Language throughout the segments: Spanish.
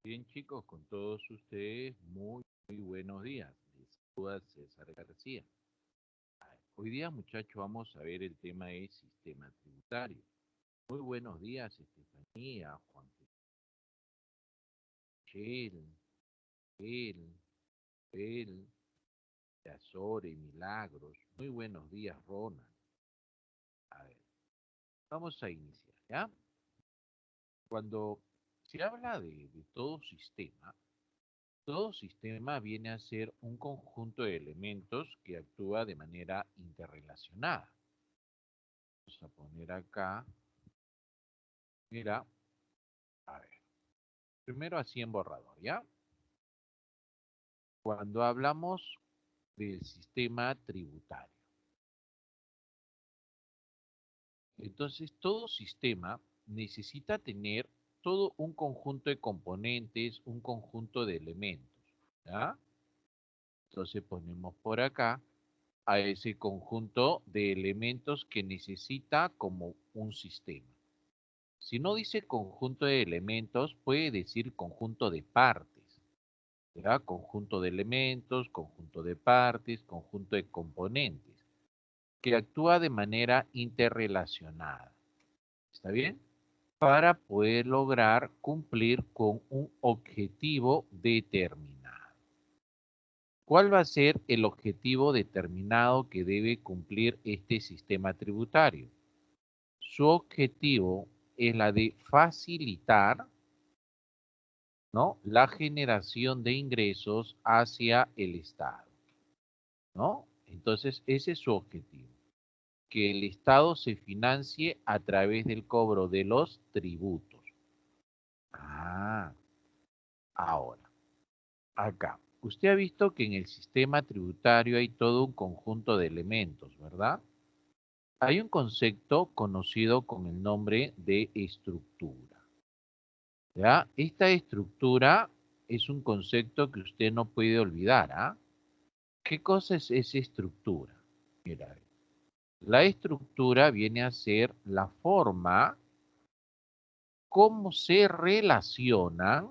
Bien, chicos, con todos ustedes, muy buenos días. Les saluda César García. Hoy día, muchachos, vamos a ver el tema del sistema tributario. Muy buenos días, Estefanía, Juan Michel, El, El, Azore, Milagros. Muy buenos días, Ronald. A ver, vamos a iniciar, ¿ya? Cuando se habla de todo sistema viene a ser un conjunto de elementos que actúa de manera interrelacionada. Vamos a poner acá, mira, a ver, primero así en borrador, ¿ya? Cuando hablamos del sistema tributario, entonces todo sistema necesita tener todo un conjunto de componentes, un conjunto de elementos, ¿ya? Entonces ponemos por acá a ese conjunto de elementos que necesita como un sistema. Si no dice conjunto de elementos, puede decir conjunto de partes, ¿verdad? Conjunto de elementos, conjunto de partes, conjunto de componentes, que actúa de manera interrelacionada. ¿Está bien? Para poder lograr cumplir con un objetivo determinado. ¿Cuál va a ser el objetivo determinado que debe cumplir este sistema tributario? Su objetivo es la de facilitar, ¿no?, la generación de ingresos hacia el Estado, ¿no? Entonces, ese es su objetivo, que el Estado se financie a través del cobro de los tributos. Ah, ahora, acá. Usted ha visto que en el sistema tributario hay todo un conjunto de elementos, ¿verdad? Hay un concepto conocido con el nombre de estructura. ¿Ya? Esta estructura es un concepto que usted no puede olvidar, ¿ah? ¿Qué cosa es esa estructura? Mira, la estructura viene a ser la forma cómo se relacionan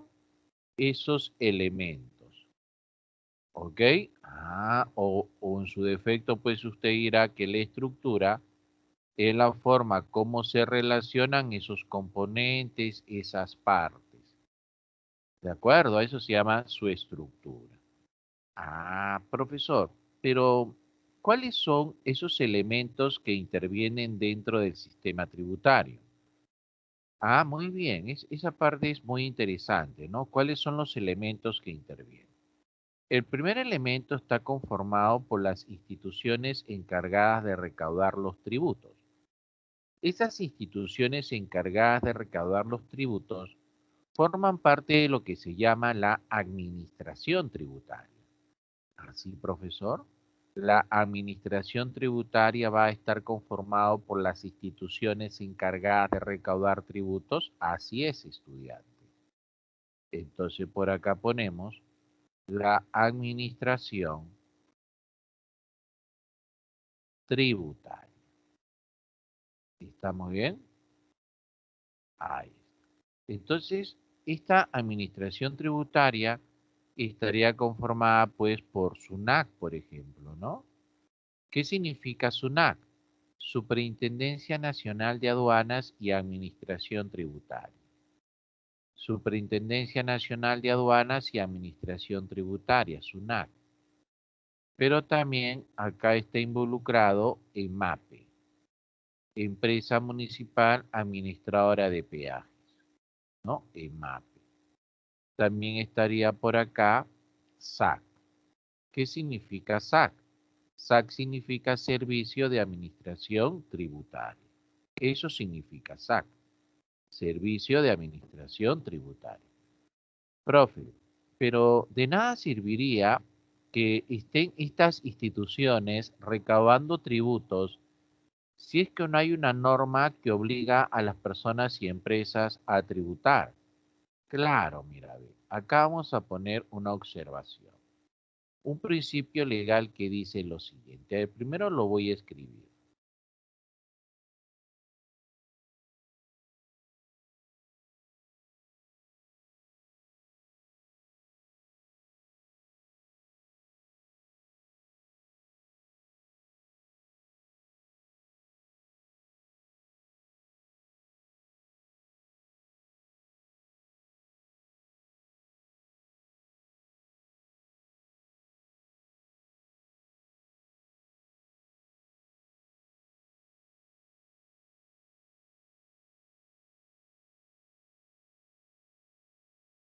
esos elementos, ¿ok? O en su defecto, pues usted dirá que la estructura es la forma cómo se relacionan esos componentes, esas partes. ¿De acuerdo? Eso se llama su estructura. Ah, profesor, pero ¿cuáles son esos elementos que intervienen dentro del sistema tributario? Ah, muy bien, esa parte es muy interesante, ¿no? ¿Cuáles son los elementos que intervienen? El primer elemento está conformado por las instituciones encargadas de recaudar los tributos. Esas instituciones encargadas de recaudar los tributos forman parte de lo que se llama la administración tributaria. Así, profesor. La administración tributaria va a estar conformado por las instituciones encargadas de recaudar tributos. Así es, estudiante. Entonces, por acá ponemos la administración tributaria. ¿Estamos bien? Ahí. Entonces, esta administración tributaria estaría conformada pues por SUNAT, por ejemplo, ¿no? ¿Qué significa SUNAT? Superintendencia Nacional de Aduanas y Administración Tributaria. Superintendencia Nacional de Aduanas y Administración Tributaria, SUNAT. Pero también acá está involucrado EMAPE, Empresa Municipal Administradora de Peajes, ¿no? EMAPE. También estaría por acá SAC. ¿Qué significa SAC? SAC significa Servicio de Administración Tributaria. Eso significa SAC, Servicio de Administración Tributaria. Profe, pero de nada serviría que estén estas instituciones recaudando tributos si es que no hay una norma que obliga a las personas y empresas a tributar. Claro, mira, ve, acá vamos a poner una observación. Un principio legal que dice lo siguiente. A ver, primero lo voy a escribir.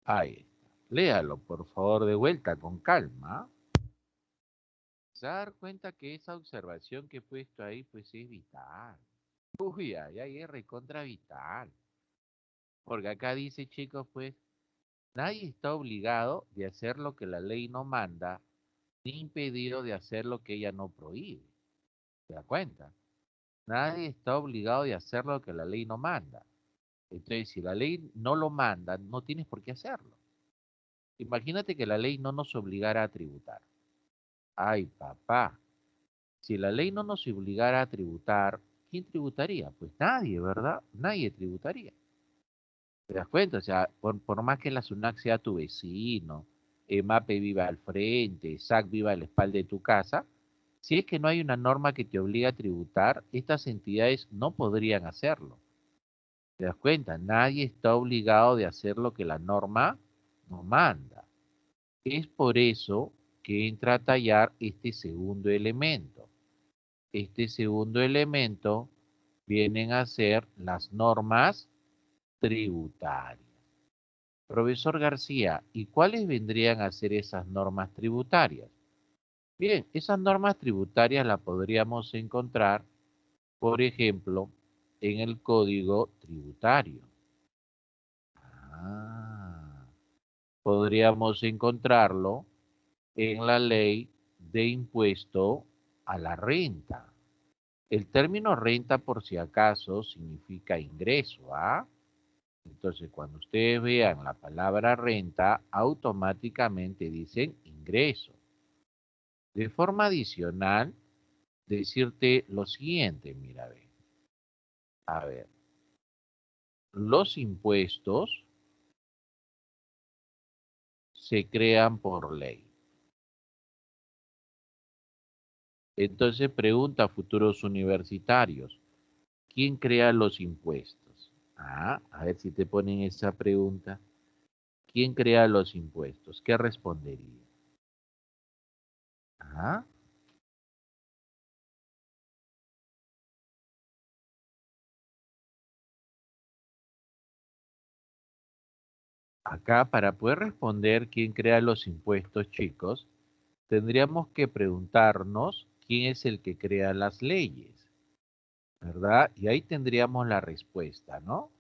Ahí está. Léalo, por favor, de vuelta, con calma. Se va a dar cuenta que esa observación que he puesto ahí, pues es vital. Uy, ay, ay, es recontra vital. Porque acá dice, chicos, pues, nadie está obligado de hacer lo que la ley no manda, ni impedido de hacer lo que ella no prohíbe. ¿Se da cuenta? Nadie está obligado de hacer lo que la ley no manda. Entonces, si la ley no lo manda, no tienes por qué hacerlo. Imagínate que la ley no nos obligara a tributar. Ay, papá, si la ley no nos obligara a tributar, ¿quién tributaría? Pues nadie, ¿verdad? Nadie tributaría. ¿Te das cuenta? O sea, por más que la SUNAT sea tu vecino, MAPE viva al frente, SAC viva a la espalda de tu casa, si es que no hay una norma que te obliga a tributar, estas entidades no podrían hacerlo. ¿Te das cuenta? Nadie está obligado de hacer lo que la norma no manda. Es por eso que entra a tallar este segundo elemento. Este segundo elemento vienen a ser las normas tributarias. Profesor García, ¿y cuáles vendrían a ser esas normas tributarias? Bien, esas normas tributarias las podríamos encontrar, por ejemplo, en el Código Tributario. Ah, podríamos encontrarlo en la Ley de Impuesto a la Renta. El término renta, por si acaso, significa ingreso, ¿ah? Entonces, cuando ustedes vean la palabra renta, automáticamente dicen ingreso. De forma adicional, decirte lo siguiente, mira, ve. A ver, los impuestos se crean por ley. Entonces, pregunta a futuros universitarios, ¿quién crea los impuestos? Ah, a ver si te ponen esa pregunta. ¿Quién crea los impuestos? ¿Qué respondería? Ah, acá para poder responder quién crea los impuestos, chicos, tendríamos que preguntarnos quién es el que crea las leyes, ¿verdad? Y ahí tendríamos la respuesta, ¿no?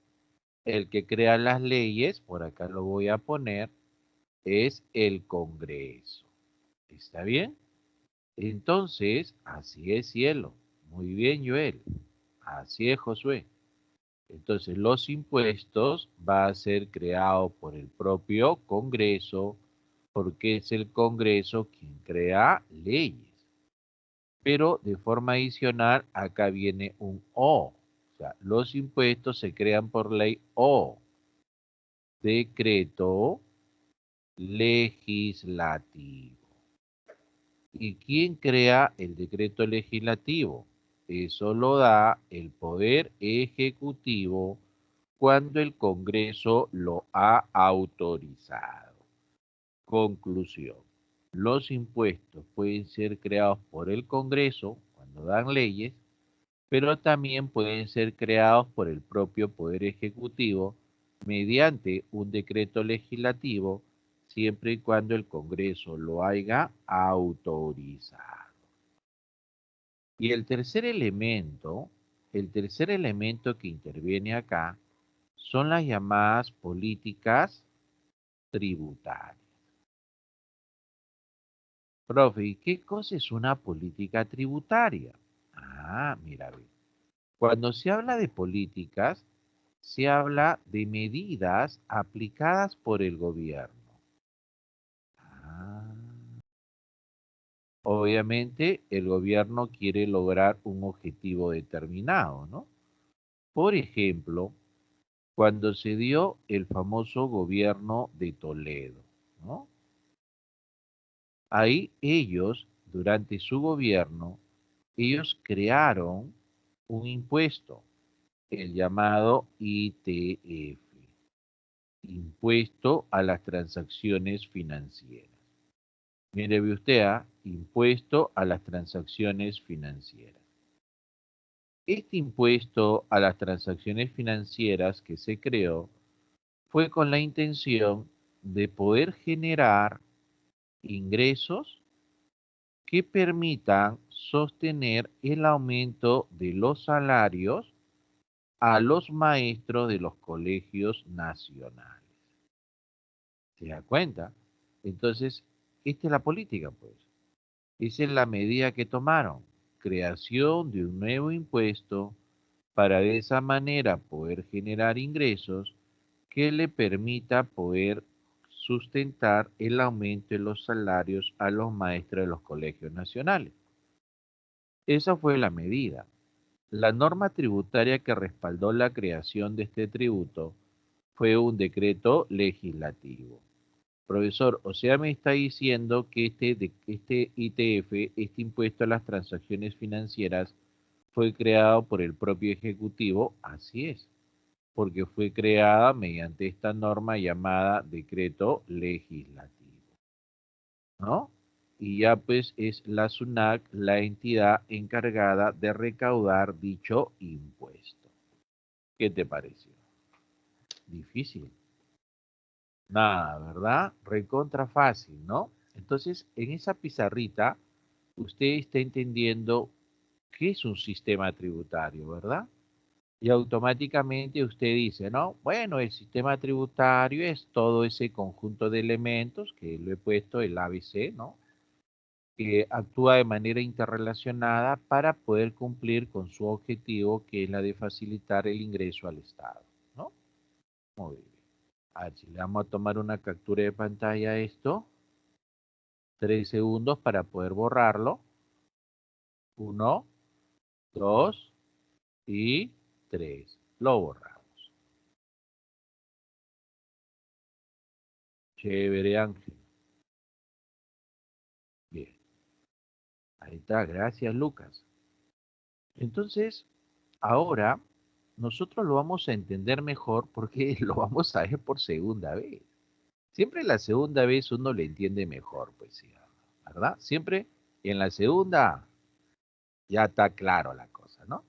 El que crea las leyes, por acá lo voy a poner, es el Congreso. ¿Está bien? Entonces, así es, cielo. Muy bien, Joel. Así es, Josué. Entonces, los impuestos va a ser creado por el propio Congreso, porque es el Congreso quien crea leyes. Pero de forma adicional, acá viene un O. O sea, los impuestos se crean por ley o decreto legislativo. ¿Y quién crea el decreto legislativo? Eso lo da el Poder Ejecutivo cuando el Congreso lo ha autorizado. Conclusión. Los impuestos pueden ser creados por el Congreso cuando dan leyes, pero también pueden ser creados por el propio Poder Ejecutivo mediante un decreto legislativo siempre y cuando el Congreso lo haya autorizado. Y el tercer elemento que interviene acá son las llamadas políticas tributarias. Profe, ¿y qué cosa es una política tributaria? Ah, mira, ve. Cuando se habla de políticas, se habla de medidas aplicadas por el gobierno. Ah, obviamente, el gobierno quiere lograr un objetivo determinado, ¿no? Por ejemplo, cuando se dio el famoso gobierno de Toledo, ¿no? Ahí ellos, durante su gobierno, ellos crearon un impuesto, el llamado ITF, Impuesto a las Transacciones Financieras. Mire usted, impuesto a las transacciones financieras. Este impuesto a las transacciones financieras que se creó fue con la intención de poder generar ingresos que permitan sostener el aumento de los salarios a los maestros de los colegios nacionales. ¿Se da cuenta? Entonces, esta es la política, pues. Esa es la medida que tomaron. Creación de un nuevo impuesto para de esa manera poder generar ingresos que le permita poder sustentar el aumento de los salarios a los maestros de los colegios nacionales. Esa fue la medida. La norma tributaria que respaldó la creación de este tributo fue un decreto legislativo. Profesor, o sea, me está diciendo que este ITF, este impuesto a las transacciones financieras, fue creado por el propio Ejecutivo. Así es, porque fue creada mediante esta norma llamada decreto legislativo, ¿no? Y ya pues es la SUNAT la entidad encargada de recaudar dicho impuesto. ¿Qué te pareció? Difícil. Nada, ¿verdad? Recontra fácil, ¿no? Entonces, en esa pizarrita, usted está entendiendo qué es un sistema tributario, ¿verdad? Y automáticamente usted dice, ¿no? Bueno, el sistema tributario es todo ese conjunto de elementos que lo he puesto, el ABC, ¿no? Que actúa de manera interrelacionada para poder cumplir con su objetivo, que es la de facilitar el ingreso al Estado, ¿no? Muy bien. A ver, si le vamos a tomar una captura de pantalla a esto, 3 segundos para poder borrarlo. 1, 2 y 3. Lo borramos. Chévere, Ángel. Bien. Ahí está. Gracias, Lucas. Entonces, ahora nosotros lo vamos a entender mejor porque lo vamos a ver por segunda vez. Siempre la segunda vez uno le entiende mejor, pues sí, ¿verdad? Siempre en la segunda ya está claro la cosa, ¿no?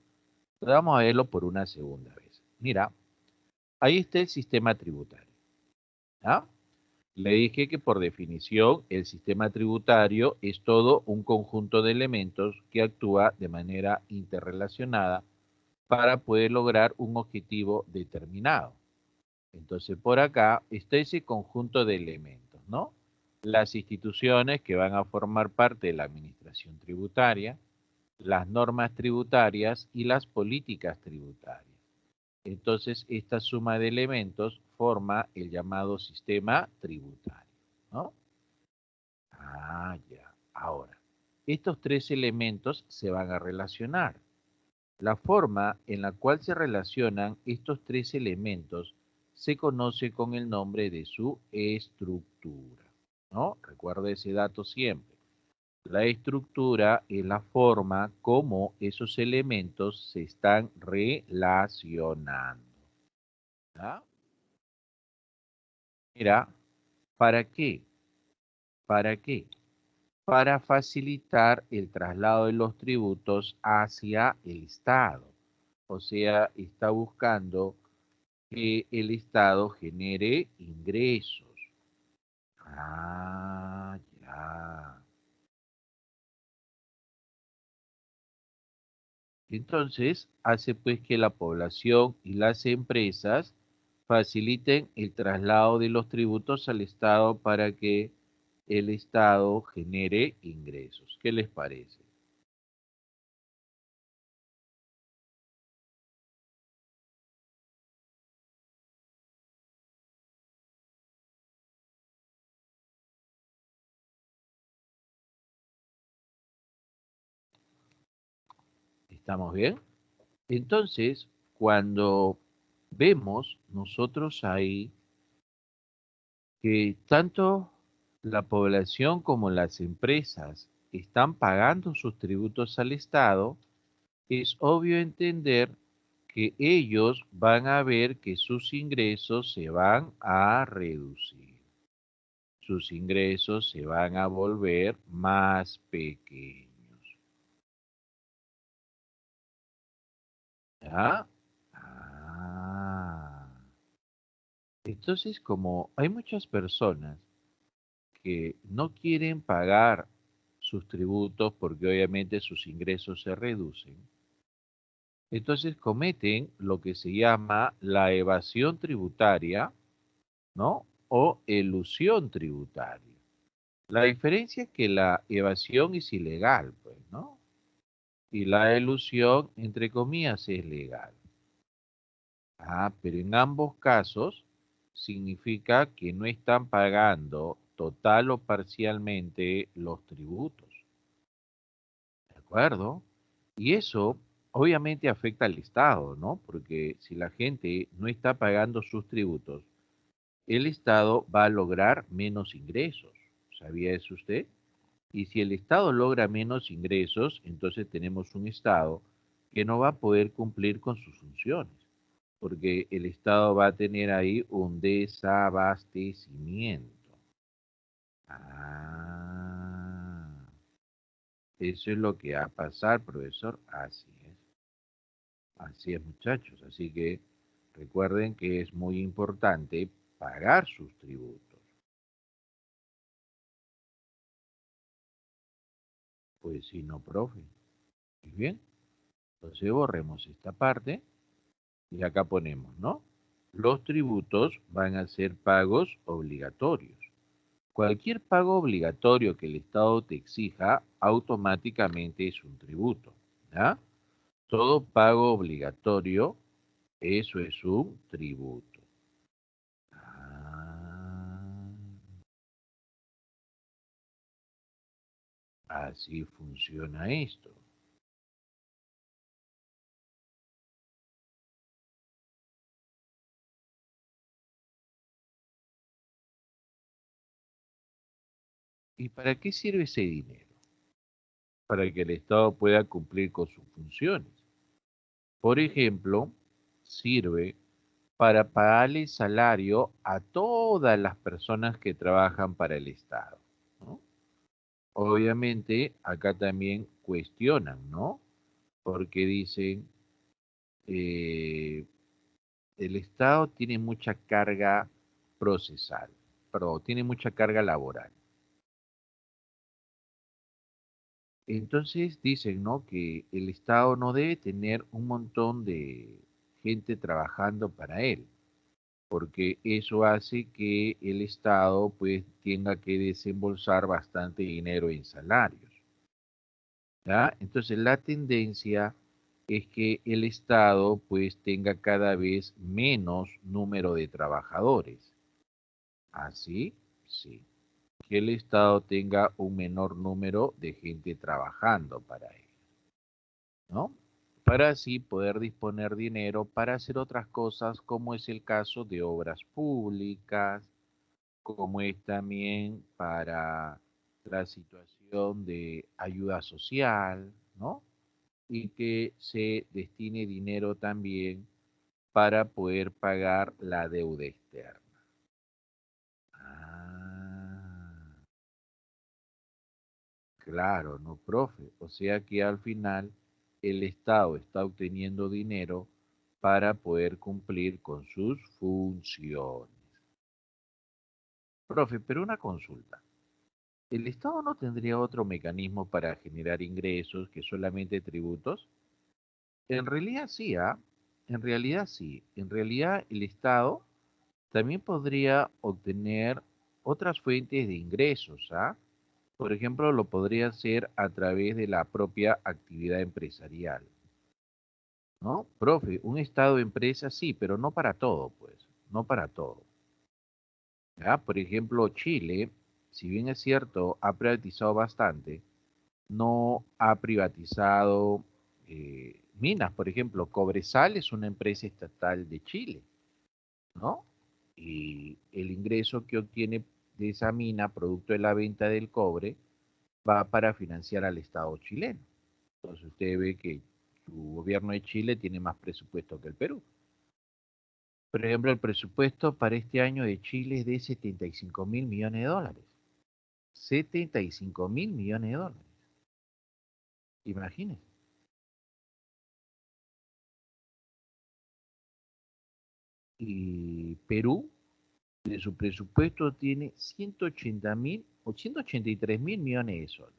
Entonces vamos a verlo por una segunda vez. Mira, ahí está el sistema tributario. ¿Ah? Le dije que por definición el sistema tributario es todo un conjunto de elementos que actúa de manera interrelacionada para poder lograr un objetivo determinado. Entonces, por acá está ese conjunto de elementos, ¿no? Las instituciones que van a formar parte de la administración tributaria, las normas tributarias y las políticas tributarias. Entonces, esta suma de elementos forma el llamado sistema tributario, ¿no? Ah, ya. Ahora, estos tres elementos se van a relacionar. La forma en la cual se relacionan estos tres elementos se conoce con el nombre de su estructura, ¿no? Recuerda ese dato siempre. La estructura es la forma como esos elementos se están relacionando. ¿Ya? Mira, ¿para qué? ¿Para qué? Para facilitar el traslado de los tributos hacia el Estado. O sea, está buscando que el Estado genere ingresos. Ah, ya. Entonces, hace pues que la población y las empresas faciliten el traslado de los tributos al Estado para que el Estado genere ingresos. ¿Qué les parece? ¿Estamos bien? Entonces, cuando vemos nosotros ahí que tanto la población como las empresas están pagando sus tributos al Estado, es obvio entender que ellos van a ver que sus ingresos se van a reducir. Sus ingresos se van a volver más pequeños. ¿Ya? Ah. Entonces, como hay muchas personas que no quieren pagar sus tributos porque obviamente sus ingresos se reducen, entonces cometen lo que se llama la evasión tributaria, ¿no? O elusión tributaria. La diferencia es que la evasión es ilegal, pues, ¿no? Y la elusión, entre comillas, es legal. Ah, pero en ambos casos significa que no están pagando total o parcialmente los tributos. ¿De acuerdo? Y eso obviamente afecta al Estado, ¿no? Porque si la gente no está pagando sus tributos, el Estado va a lograr menos ingresos. ¿Sabía eso usted? Y si el Estado logra menos ingresos, entonces tenemos un Estado que no va a poder cumplir con sus funciones, porque el Estado va a tener ahí un desabastecimiento. Ah, eso es lo que va a pasar, profesor. Así es, muchachos. Así que recuerden que es muy importante pagar sus tributos. Pues si no, profe. Muy bien. Entonces borremos esta parte y acá ponemos, ¿no? Los tributos van a ser pagos obligatorios. Cualquier pago obligatorio que el Estado te exija automáticamente es un tributo, ¿ya? Todo pago obligatorio, eso es un tributo. Ah, así funciona esto. ¿Y para qué sirve ese dinero? Para que el Estado pueda cumplir con sus funciones. Por ejemplo, sirve para pagarle salario a todas las personas que trabajan para el Estado, ¿no? Obviamente, acá también cuestionan, ¿no? Porque dicen, eh, el Estado tiene mucha carga procesal, perdón, tiene mucha carga laboral. Entonces dicen, ¿no? Que el Estado no debe tener un montón de gente trabajando para él, porque eso hace que el Estado pues tenga que desembolsar bastante dinero en salarios, ¿ya? Entonces la tendencia es que el Estado pues tenga cada vez menos número de trabajadores. ¿Así? Sí. Que el Estado tenga un menor número de gente trabajando para él, ¿no? Para así poder disponer dinero para hacer otras cosas como es el caso de obras públicas, como es también para la situación de ayuda social, ¿no? Y que se destine dinero también para poder pagar la deuda externa. Ah, claro, no, profe. O sea que al final el Estado está obteniendo dinero para poder cumplir con sus funciones. Profe, pero una consulta. ¿El Estado no tendría otro mecanismo para generar ingresos que solamente tributos? En realidad sí, ¿ah? En realidad sí. En realidad el Estado también podría obtener otras fuentes de ingresos, ¿ah? Por ejemplo, lo podría hacer a través de la propia actividad empresarial, ¿no? Profe, un Estado de empresa sí, pero no para todo, pues, no para todo. ¿Ya? Por ejemplo, Chile, si bien es cierto, ha privatizado bastante, no ha privatizado minas. Por ejemplo, Cobresal es una empresa estatal de Chile, ¿no? Y el ingreso que obtiene de esa mina, producto de la venta del cobre, va para financiar al Estado chileno. Entonces usted ve que su gobierno de Chile tiene más presupuesto que el Perú. Por ejemplo, el presupuesto para este año de Chile es de 75.000 millones de dólares. 75.000 millones de dólares. Imagínense. Y Perú, Su presupuesto tiene 180.000 o 183.000 millones de soles.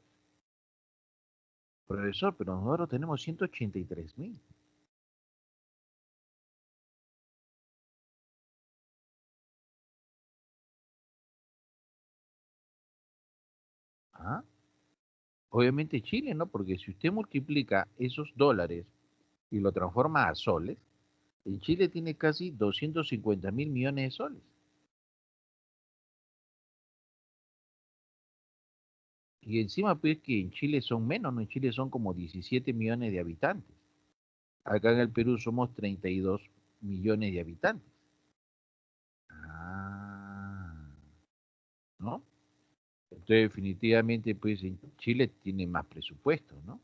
Profesor, pero nosotros tenemos 183.000. ¿Ah? Obviamente Chile, ¿no? Porque si usted multiplica esos dólares y lo transforma a soles, en Chile tiene casi 250.000 millones de soles. Y encima, pues, que en Chile son menos, ¿no? En Chile son como 17 millones de habitantes. Acá en el Perú somos 32 millones de habitantes. Ah, ¿no? Entonces, definitivamente, pues, en Chile tiene más presupuesto, ¿no?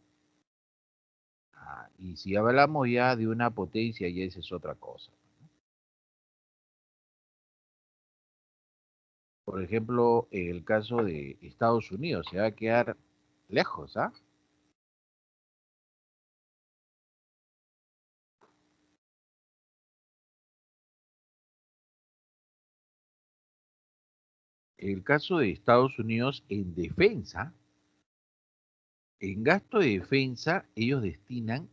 Ah, y si hablamos ya de una potencia, ya esa es otra cosa. Por ejemplo, en el caso de Estados Unidos, se va a quedar lejos, ¿ah? En el caso de Estados Unidos, en defensa, en gasto de defensa, ellos destinan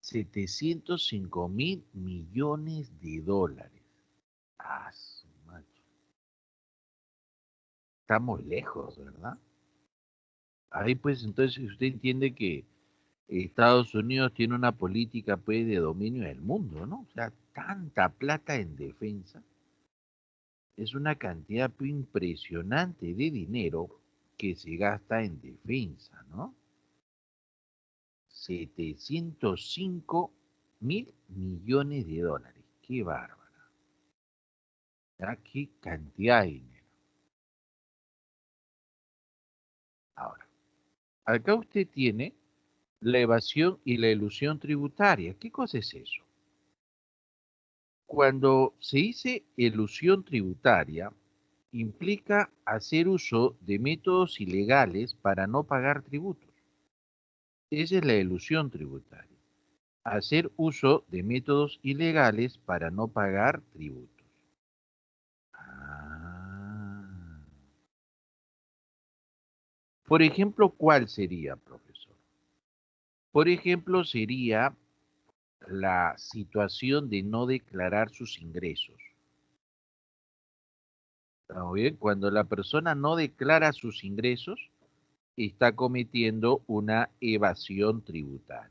705.000 millones de dólares. Ah, su macho. Estamos lejos, ¿verdad? Ahí pues entonces usted entiende que Estados Unidos tiene una política pues de dominio del mundo, ¿no? O sea, tanta plata en defensa es una cantidad pues, impresionante de dinero que se gasta en defensa, ¿no? 705.000 millones de dólares. Qué bárbara. ¿Ya? Qué cantidad de dinero. Ahora, acá usted tiene la evasión y la elusión tributaria. ¿Qué cosa es eso? Cuando se dice elusión tributaria, implica hacer uso de métodos ilegales para no pagar tributos. Esa es la elusión tributaria. Hacer uso de métodos ilegales para no pagar tributos. Ah. Por ejemplo, ¿cuál sería, profesor? Por ejemplo, sería la situación de no declarar sus ingresos. ¿Está bien? Cuando la persona no declara sus ingresos, está cometiendo una evasión tributaria.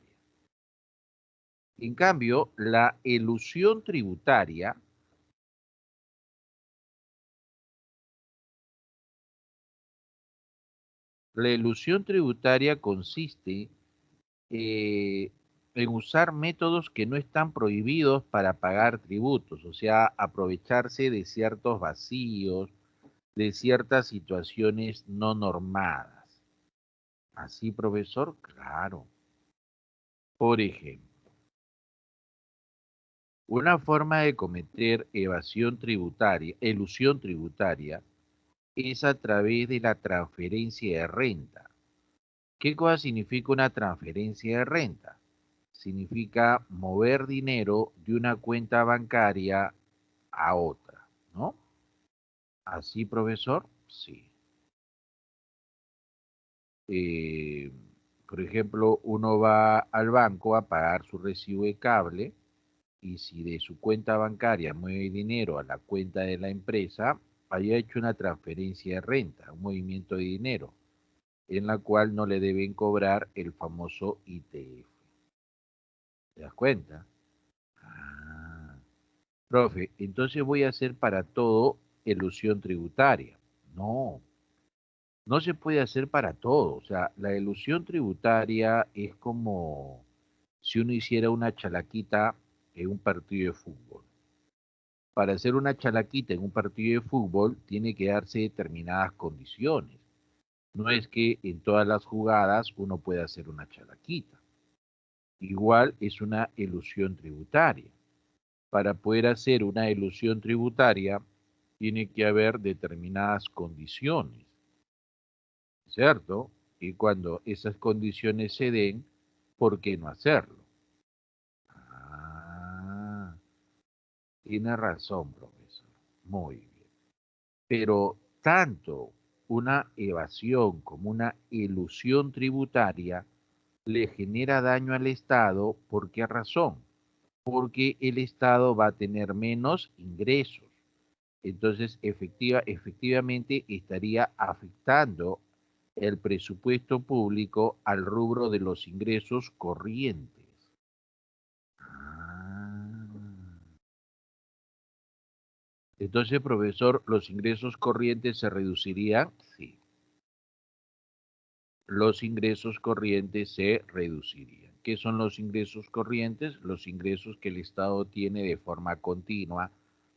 En cambio, la elusión tributaria consiste en usar métodos que no están prohibidos para pagar tributos, o sea, aprovecharse de ciertos vacíos, de ciertas situaciones no normadas. Así, profesor, claro. Por ejemplo, una forma de cometer evasión tributaria, elusión tributaria, es a través de la transferencia de renta. ¿Qué cosa significa una transferencia de renta? Significa mover dinero de una cuenta bancaria a otra, ¿no? Así, profesor, sí. Eh, por ejemplo, uno va al banco a pagar su recibo de cable y si de su cuenta bancaria mueve dinero a la cuenta de la empresa, haya hecho una transferencia de renta, un movimiento de dinero, en la cual no le deben cobrar el famoso ITF. ¿Te das cuenta? Ah, profe, entonces voy a hacer para todo elusión tributaria. No, no se puede hacer para todo. O sea, la elusión tributaria es como si uno hiciera una chalaquita en un partido de fútbol. Para hacer una chalaquita en un partido de fútbol tiene que darse determinadas condiciones. No es que en todas las jugadas uno pueda hacer una chalaquita. Igual es una elusión tributaria. Para poder hacer una elusión tributaria tiene que haber determinadas condiciones, ¿cierto? Y cuando esas condiciones se den, ¿por qué no hacerlo? Ah, tiene razón, profesor. Muy bien. Pero tanto una evasión como una elusión tributaria le genera daño al Estado. ¿Por qué razón? Porque el Estado va a tener menos ingresos. Entonces, efectivamente estaría afectando el presupuesto público al rubro de los ingresos corrientes. Ah. Entonces, profesor, ¿los ingresos corrientes se reducirían? Sí, los ingresos corrientes se reducirían. ¿Qué son los ingresos corrientes? Los ingresos que el Estado tiene de forma continua,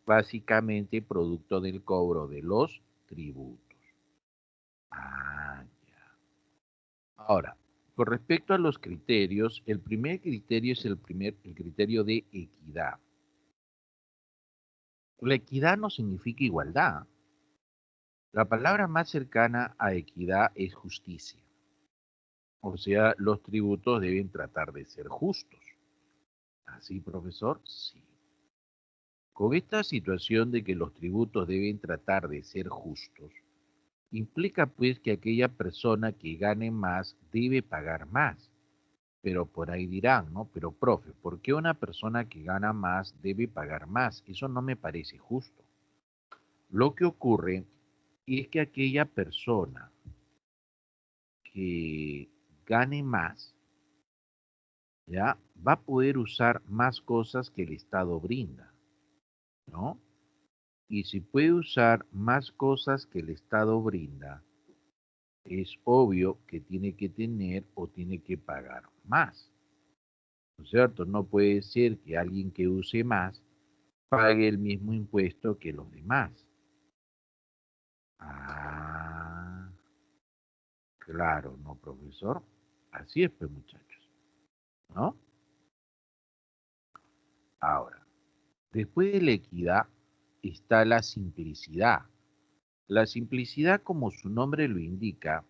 básicamente producto del cobro de los tributos. Ah, ya. Ahora, con respecto a los criterios, el primer criterio es el criterio de equidad. La equidad no significa igualdad. La palabra más cercana a equidad es justicia. O sea, los tributos deben tratar de ser justos. ¿Así, profesor? Sí. Con esta situación de que los tributos deben tratar de ser justos, implica pues que aquella persona que gane más debe pagar más. Pero por ahí dirán, ¿no? Pero profe, ¿por qué una persona que gana más debe pagar más? Eso no me parece justo. Lo que ocurre es que aquella persona que gane más, ¿ya? Va a poder usar más cosas que el Estado brinda, ¿no? Y si puede usar más cosas que el Estado brinda, es obvio que tiene que tener o tiene que pagar más, ¿no es cierto? No puede ser que alguien que use más pague el mismo impuesto que los demás. Ah, claro, ¿no, profesor? Así es, pues, muchachos, ¿no? Ahora, después de la equidad está la simplicidad. La simplicidad, como su nombre lo indica,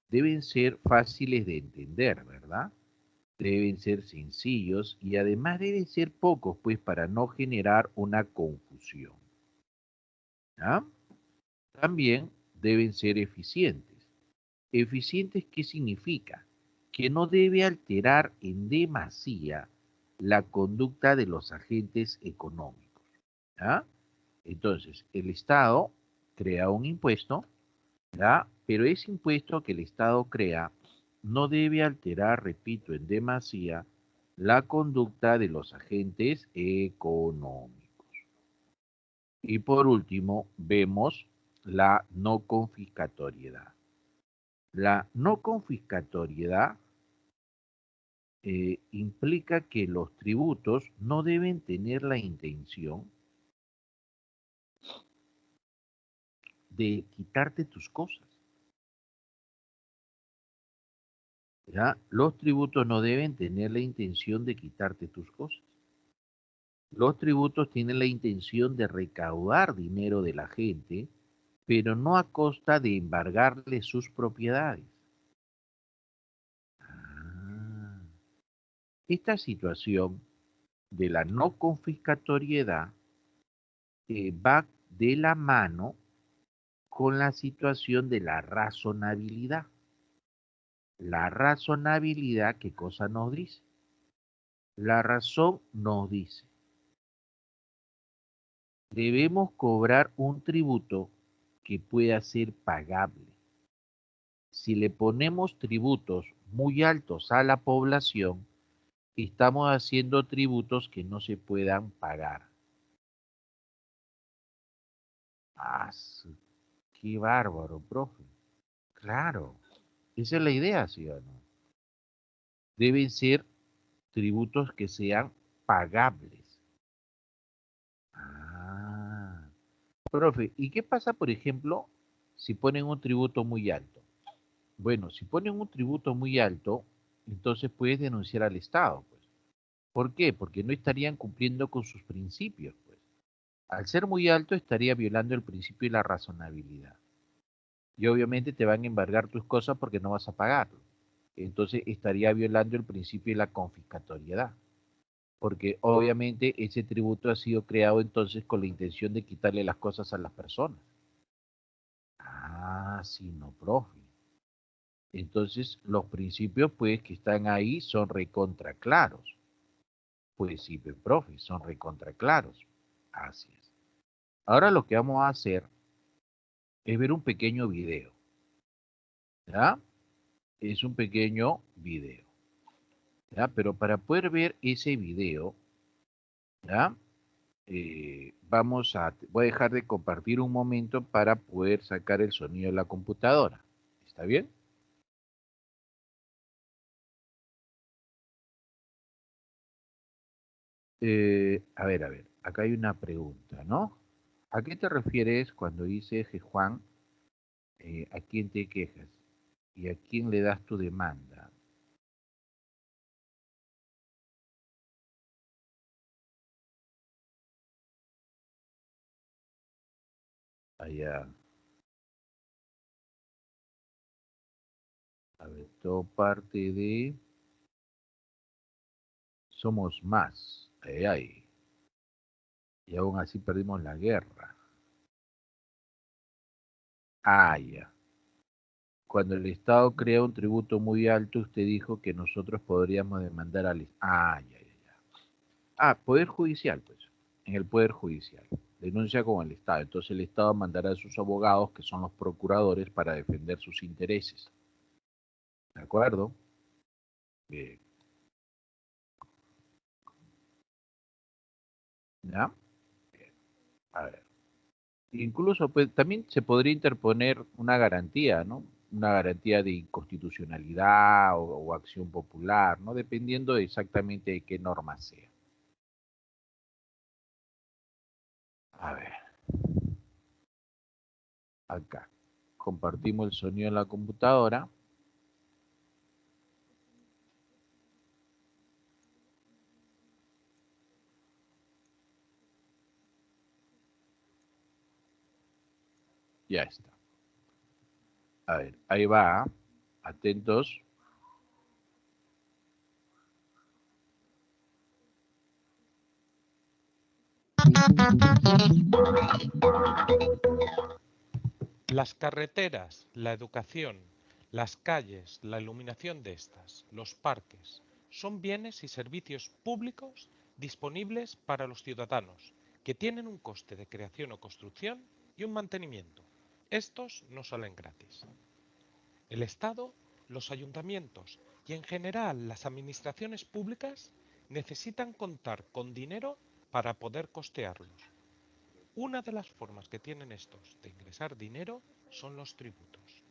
deben ser fáciles de entender, ¿verdad? Deben ser sencillos y además deben ser pocos, pues, para no generar una confusión. ¿Ah? También deben ser eficientes. ¿Eficientes qué significa? Que no debe alterar en demasía la conducta de los agentes económicos. ¿Ya? Entonces, el Estado crea un impuesto, ¿ya? Pero ese impuesto que el Estado crea no debe alterar, repito, en demasía la conducta de los agentes económicos. Y por último, vemos la no confiscatoriedad. La no confiscatoriedad implica que los tributos no deben tener la intención de quitarte tus cosas. ¿Ya? Los tributos no deben tener la intención de quitarte tus cosas. Los tributos tienen la intención de recaudar dinero de la gente, pero no a costa de embargarle sus propiedades. Ah. Esta situación de la no confiscatoriedad va de la mano con la situación de la razonabilidad. La razonabilidad, ¿qué cosa nos dice? La razón nos dice, debemos cobrar un tributo que pueda ser pagable. Si le ponemos tributos muy altos a la población, estamos haciendo tributos que no se puedan pagar. Ah, qué bárbaro, profe. Claro, esa es la idea, ¿sí o no? Deben ser tributos que sean pagables. Ah, profe, ¿y qué pasa, por ejemplo, si ponen un tributo muy alto? Bueno, si ponen un tributo muy alto, entonces puedes denunciar al Estado, pues. ¿Por qué? Porque no estarían cumpliendo con sus principios, pues. Al ser muy alto estaría violando el principio de la razonabilidad. Y obviamente te van a embargar tus cosas porque no vas a pagarlo. Entonces estaría violando el principio de la confiscatoriedad. Porque obviamente ese tributo ha sido creado entonces con la intención de quitarle las cosas a las personas. Ah, sí, no, profe. Entonces, los principios, pues, que están ahí son recontra claros. Pues sí, profe, son recontra claros. Así es. Ahora lo que vamos a hacer es ver un pequeño video. ¿Ya? Es un pequeño video. ¿Ya? Pero para poder ver ese video, ¿ya? Voy a dejar de compartir un momento para poder sacar el sonido de la computadora. ¿Está bien? A ver, acá hay una pregunta, ¿no? ¿A qué te refieres cuando dices, Juan, a quién te quejas y a quién le das tu demanda? Allá, a ver, todo parte de somos más. Ay, y aún así perdimos la guerra. Ah, ya. Cuando el Estado crea un tributo muy alto, usted dijo que nosotros podríamos demandar al Estado. Ah, ya, ya, ya. Ah, Poder Judicial, pues. En el Poder Judicial. Denuncia con el Estado. Entonces el Estado mandará a sus abogados, que son los procuradores, para defender sus intereses. ¿De acuerdo? Bien. ¿Ya? Bien. A ver. Incluso, pues, también se podría interponer una garantía, ¿no? Una garantía de inconstitucionalidad o acción popular, ¿no? Dependiendo de exactamente de qué norma sea. A ver, acá. Compartimos el sonido en la computadora. Ya está. A ver, ahí va. Atentos. Las carreteras, la educación, las calles, la iluminación de estas, los parques, son bienes y servicios públicos disponibles para los ciudadanos, que tienen un coste de creación o construcción y un mantenimiento. Estos no salen gratis. El Estado, los ayuntamientos y en general las administraciones públicas necesitan contar con dinero para poder costearlos. Una de las formas que tienen estos de ingresar dinero son los tributos.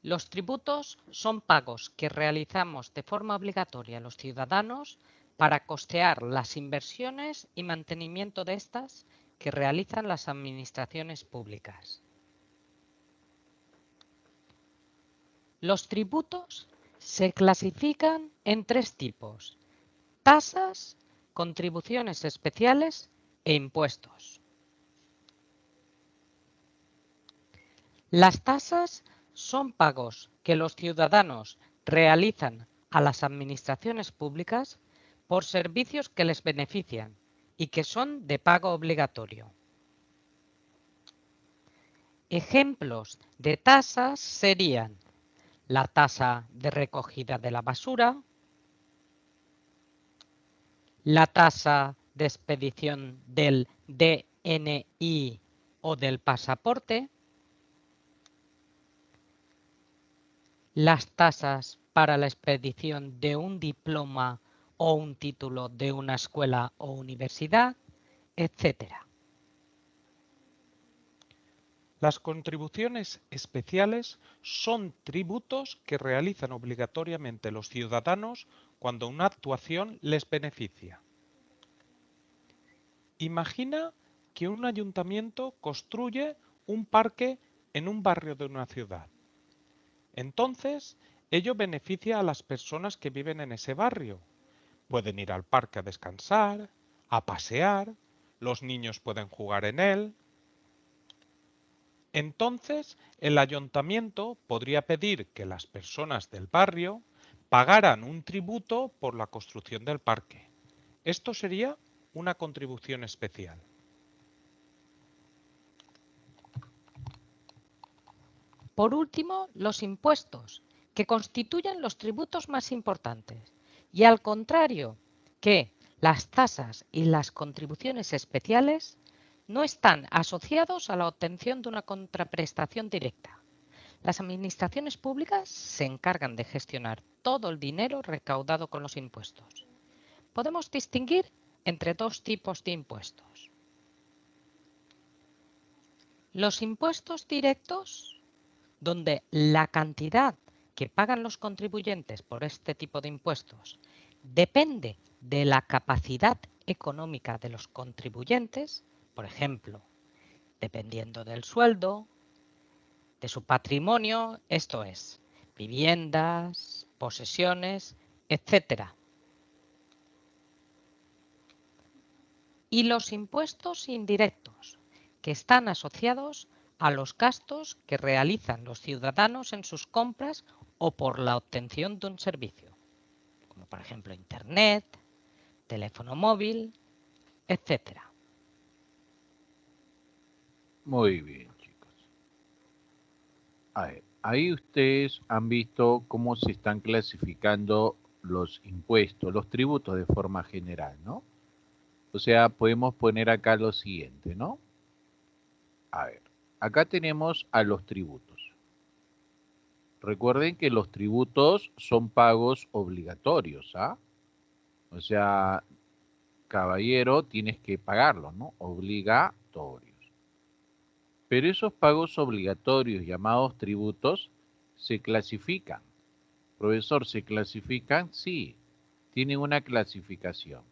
Los tributos son pagos que realizamos de forma obligatoria los ciudadanos para costear las inversiones y mantenimiento de estas que realizan las administraciones públicas. Los tributos se clasifican en tres tipos: tasas, contribuciones especiales e impuestos. Las tasas son pagos que los ciudadanos realizan a las administraciones públicas por servicios que les benefician y que son de pago obligatorio. Ejemplos de tasas serían la tasa de recogida de la basura, la tasa de expedición del DNI o del pasaporte, las tasas para la expedición de un diploma o un título de una escuela o universidad, etc. Las contribuciones especiales son tributos que realizan obligatoriamente los ciudadanos cuando una actuación les beneficia. Imagina que un ayuntamiento construye un parque en un barrio de una ciudad. Entonces, ello beneficia a las personas que viven en ese barrio. Pueden ir al parque a descansar, a pasear, los niños pueden jugar en él. Entonces, el ayuntamiento podría pedir que las personas del barrio pagaran un tributo por la construcción del parque. Esto sería una contribución especial. Por último, los impuestos, que constituyen los tributos más importantes. Y al contrario que las tasas y las contribuciones especiales, no están asociados a la obtención de una contraprestación directa. Las administraciones públicas se encargan de gestionar todo el dinero recaudado con los impuestos. Podemos distinguir entre dos tipos de impuestos. Los impuestos directos, donde la cantidad que pagan los contribuyentes por este tipo de impuestos depende de la capacidad económica de los contribuyentes, por ejemplo, dependiendo del sueldo, de su patrimonio, esto es, viviendas, posesiones, etc. Y los impuestos indirectos, que están asociados a los gastos que realizan los ciudadanos en sus compras o por la obtención de un servicio, como por ejemplo Internet, teléfono móvil, etc. Muy bien, chicos. A ver, ahí ustedes han visto cómo se están clasificando los impuestos, los tributos de forma general, ¿no? O sea, podemos poner acá lo siguiente, ¿no? A ver, acá tenemos a los tributos. Recuerden que los tributos son pagos obligatorios, ¿ah? O sea, caballero, tienes que pagarlo, ¿no? Obligatorios. Pero esos pagos obligatorios llamados tributos se clasifican. Profesor, ¿se clasifican? Sí, tienen una clasificación.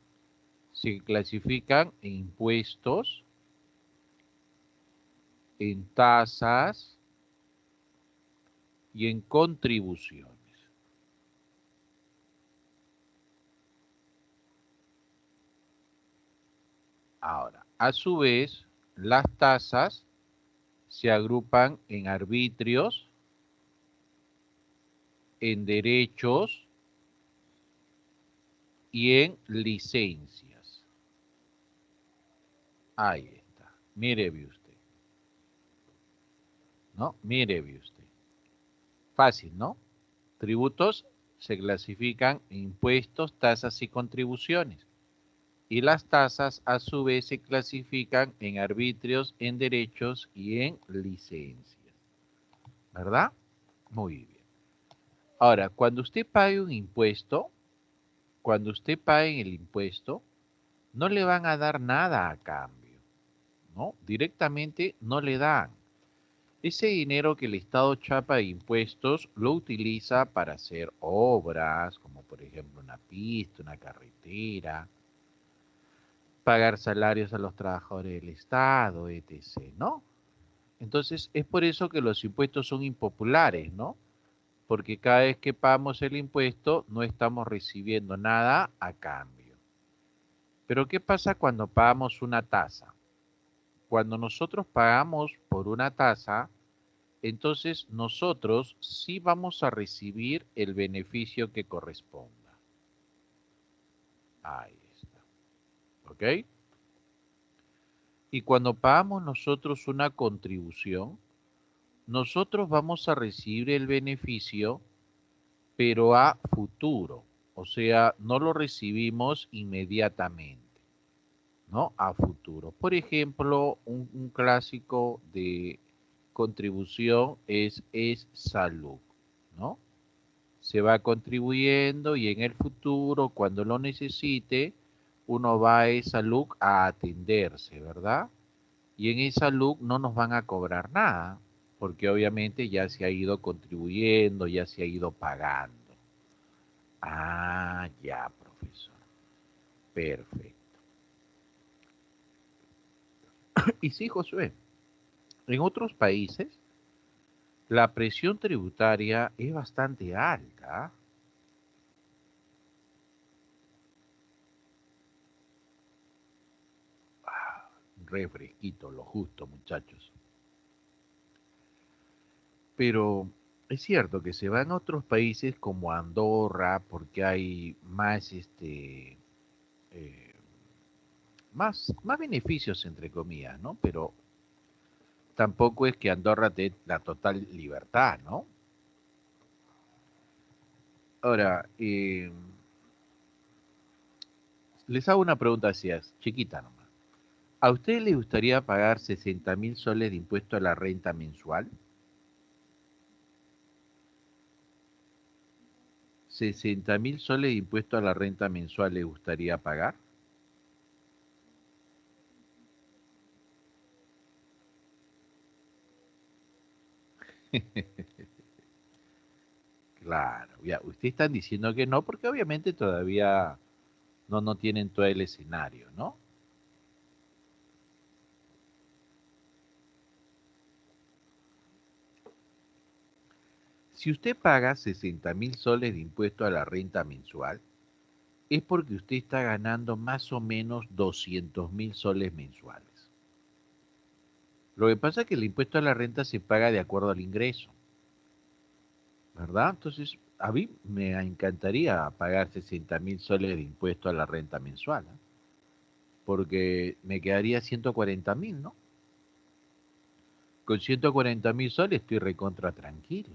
Se clasifican en impuestos, en tasas y en contribuciones. Ahora, a su vez, las tasas se agrupan en arbitrios, en derechos y en licencias. Ahí está. Mire ve usted. ¿No? Mire ve usted. Fácil, ¿no? Tributos se clasifican en impuestos, tasas y contribuciones. Y las tasas a su vez se clasifican en arbitrios, en derechos y en licencias. ¿Verdad? Muy bien. Ahora, cuando usted pague un impuesto, cuando usted pague el impuesto, no le van a dar nada a cambio, ¿no? Directamente no le dan. Ese dinero que el Estado chapa de impuestos lo utiliza para hacer obras, como por ejemplo una pista, una carretera, pagar salarios a los trabajadores del Estado, etc., ¿no? Entonces, es por eso que los impuestos son impopulares, ¿no? Porque cada vez que pagamos el impuesto no estamos recibiendo nada a cambio. Pero ¿qué pasa cuando pagamos una tasa? Cuando nosotros pagamos por una tasa, entonces nosotros sí vamos a recibir el beneficio que corresponda. Ahí está. ¿Ok? Y cuando pagamos nosotros una contribución, nosotros vamos a recibir el beneficio, pero a futuro. O sea, no lo recibimos inmediatamente, ¿no? A futuro. Por ejemplo, un clásico de contribución es salud, ¿no? Se va contribuyendo y en el futuro, cuando lo necesite, uno va a esa LUC a atenderse, ¿verdad? Y en esa LUC no nos van a cobrar nada, porque obviamente ya se ha ido contribuyendo, ya se ha ido pagando. Ah, ya, profesor. Perfecto. Y sí, Josué, en otros países la presión tributaria es bastante alta. Refresquito, lo justo, muchachos. Pero es cierto que se van a otros países como Andorra porque hay más, más beneficios, entre comillas, ¿no? Pero tampoco es que Andorra te dé la total libertad, ¿no? Ahora, les hago una pregunta así, chiquita nomás. ¿A usted le gustaría pagar 60.000 soles de impuesto a la renta mensual? 60.000 soles de impuesto a la renta mensual le gustaría pagar. Claro, ya, ustedes están diciendo que no, porque obviamente todavía no tienen todo el escenario, ¿no? Si usted paga 60.000 soles de impuesto a la renta mensual, es porque usted está ganando más o menos 200.000 soles mensuales. Lo que pasa es que el impuesto a la renta se paga de acuerdo al ingreso, ¿verdad? Entonces, a mí me encantaría pagar 60.000 soles de impuesto a la renta mensual, ¿eh? Porque me quedaría 140.000, ¿no? Con 140.000 soles estoy recontra tranquilo.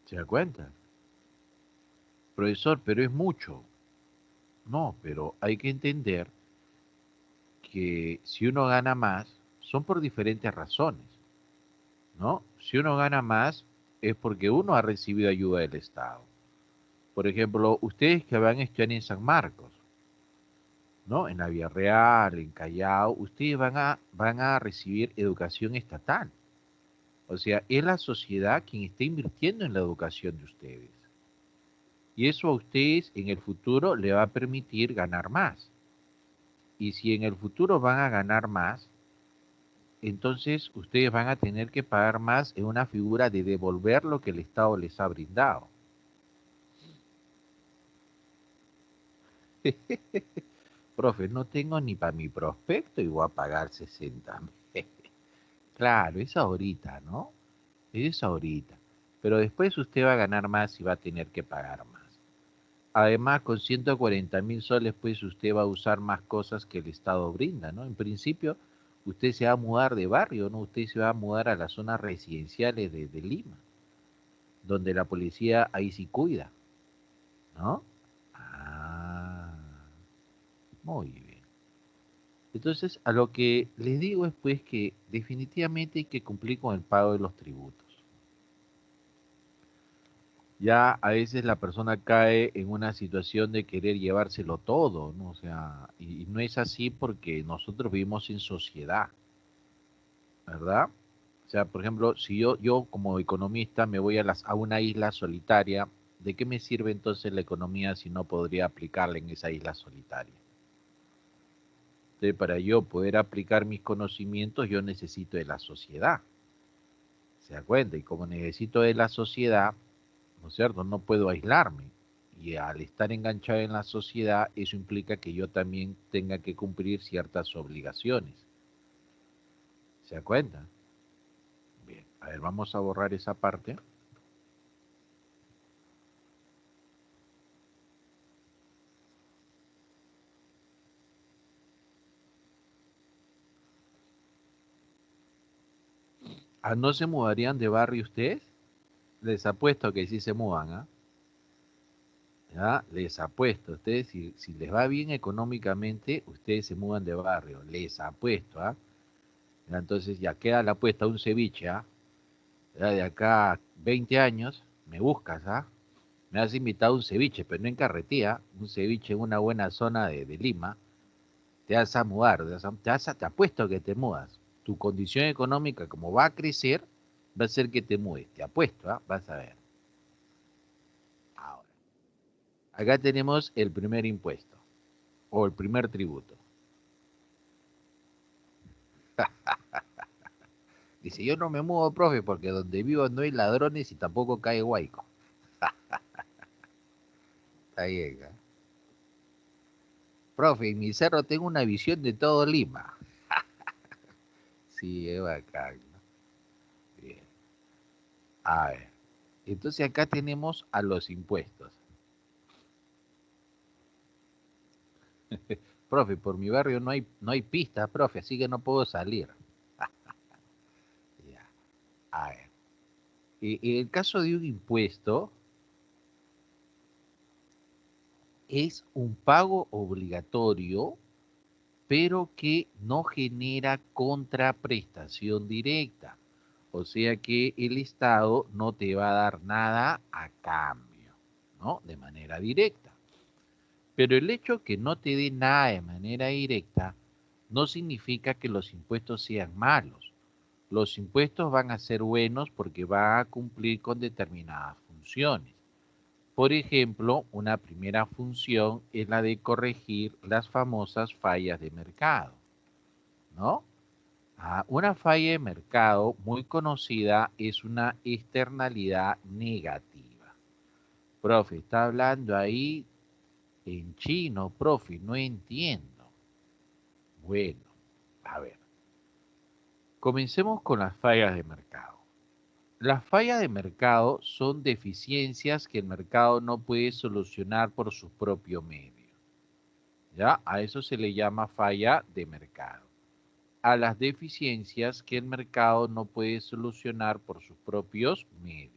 ¿Se da cuenta? Profesor, pero es mucho. No, pero hay que entender que si uno gana más, son por diferentes razones, ¿no? Si uno gana más, es porque uno ha recibido ayuda del Estado. Por ejemplo, ustedes que van a estudiar en San Marcos, ¿no? En la Vía Real, en Callao, ustedes van a recibir educación estatal. O sea, es la sociedad quien está invirtiendo en la educación de ustedes. Y eso a ustedes en el futuro le va a permitir ganar más. Y si en el futuro van a ganar más, entonces ustedes van a tener que pagar más en una figura de devolver lo que el Estado les ha brindado. Profe, no tengo ni para mi prospecto y voy a pagar 60.000. Claro, es ahorita, ¿no? Es ahorita. Pero después usted va a ganar más y va a tener que pagar más. Además, con 140.000 soles, pues usted va a usar más cosas que el Estado brinda, ¿no? En principio, usted se va a mudar de barrio, ¿no? Usted se va a mudar a las zonas residenciales de Lima, donde la policía ahí sí cuida, ¿no? Ah, muy bien. Entonces, a lo que les digo es pues que definitivamente hay que cumplir con el pago de los tributos. Ya a veces la persona cae en una situación de querer llevárselo todo, ¿no? O sea, y no es así porque nosotros vivimos en sociedad, ¿verdad? O sea, por ejemplo, si yo como economista me voy a una isla solitaria, ¿de qué me sirve entonces la economía si no podría aplicarla en esa isla solitaria? Entonces, para yo poder aplicar mis conocimientos, yo necesito de la sociedad. ¿Se da cuenta? Y como necesito de la sociedad, ¿no es cierto? No puedo aislarme. Y al estar enganchado en la sociedad, eso implica que yo también tenga que cumplir ciertas obligaciones. ¿Se da cuenta? Bien, a ver, vamos a borrar esa parte. ¿Ah, no se mudarían de barrio ustedes? Les apuesto que sí se mudan, ¿ah? ¿Ya? Les apuesto. Ustedes, si les va bien económicamente, ustedes se mudan de barrio. Les apuesto, ¿ah? Ya, entonces ya queda la apuesta un ceviche, ¿ah? Ya de acá a 20 años, me buscas, ¿ah? Me has invitado a un ceviche, pero no en carretilla, un ceviche en una buena zona de Lima. Te vas a mudar, te apuesto que te mudas. Tu condición económica, como va a crecer, va a ser que te mudes. Te apuesto, ¿ah? Vas a ver. Ahora, acá tenemos el primer impuesto, o el primer tributo. Dice, yo no me muevo, profe, porque donde vivo no hay ladrones y tampoco cae huaico. Está bien, ¿eh? Profe, en mi cerro tengo una visión de todo Lima. Sí, es bacán, ¿no? Bien. A ver, entonces acá tenemos a los impuestos. profe, por mi barrio no hay pistas, profe, así que no puedo salir. Ya. A ver. En el caso de un impuesto, es un pago obligatorio, pero que no genera contraprestación directa. O sea que el Estado no te va a dar nada a cambio, ¿no? De manera directa. Pero el hecho que no te dé nada de manera directa no significa que los impuestos sean malos. Los impuestos van a ser buenos porque van a cumplir con determinadas funciones. Por ejemplo, una primera función es la de corregir las famosas fallas de mercado, ¿no? Una falla de mercado muy conocida es una externalidad negativa. Profe, está hablando ahí en chino, profe, no entiendo. Bueno, a ver, comencemos con las fallas de mercado. Las fallas de mercado son deficiencias que el mercado no puede solucionar por sus propios medios. ¿Ya? A eso se le llama falla de mercado. A las deficiencias que el mercado no puede solucionar por sus propios medios.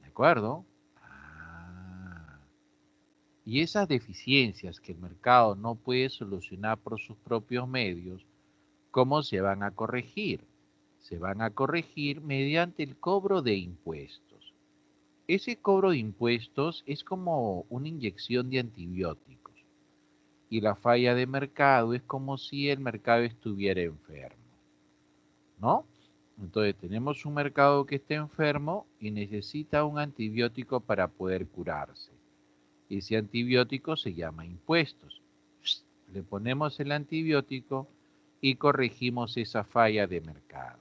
¿De acuerdo? Y esas deficiencias que el mercado no puede solucionar por sus propios medios, ¿cómo se van a corregir? Se van a corregir mediante el cobro de impuestos. Ese cobro de impuestos es como una inyección de antibióticos. Y la falla de mercado es como si el mercado estuviera enfermo, ¿no? Entonces tenemos un mercado que está enfermo y necesita un antibiótico para poder curarse. Ese antibiótico se llama impuestos. Le ponemos el antibiótico y corregimos esa falla de mercado.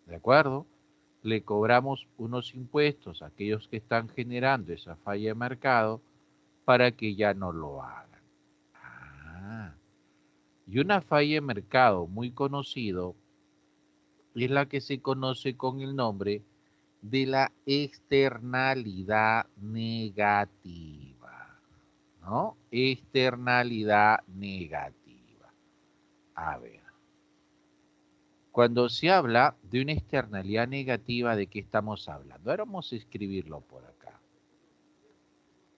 ¿De acuerdo? Le cobramos unos impuestos a aquellos que están generando esa falla de mercado para que ya no lo hagan. Y una falla de mercado muy conocido es la que se conoce con el nombre de la externalidad negativa, ¿no? Externalidad negativa. A ver, cuando se habla de una externalidad negativa, ¿de qué estamos hablando? Ahora vamos a escribirlo por acá.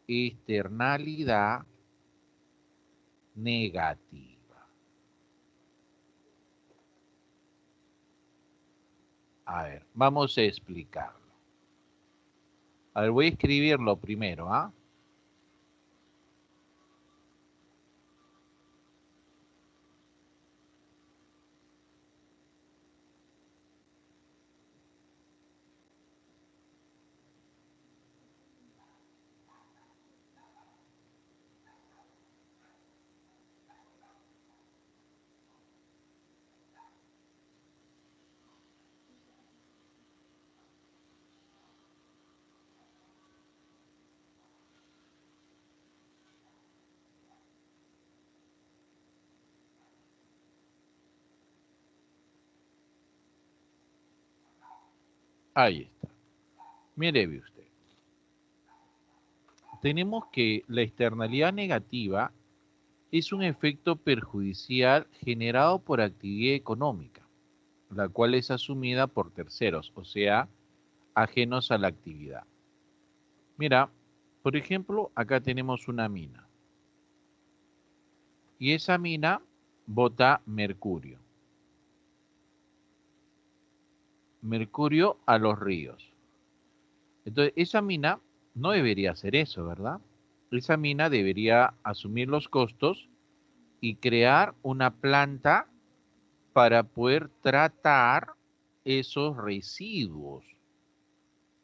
Externalidad negativa. A ver, vamos a explicarlo. A ver, voy a escribirlo primero, ¿ah? Ahí está. Mire usted. Tenemos que la externalidad negativa es un efecto perjudicial generado por actividad económica, la cual es asumida por terceros, o sea, ajenos a la actividad. Mira, por ejemplo, acá tenemos una mina. Y esa mina bota mercurio. Mercurio a los ríos. Entonces, esa mina no debería hacer eso, ¿verdad? Esa mina debería asumir los costos y crear una planta para poder tratar esos residuos.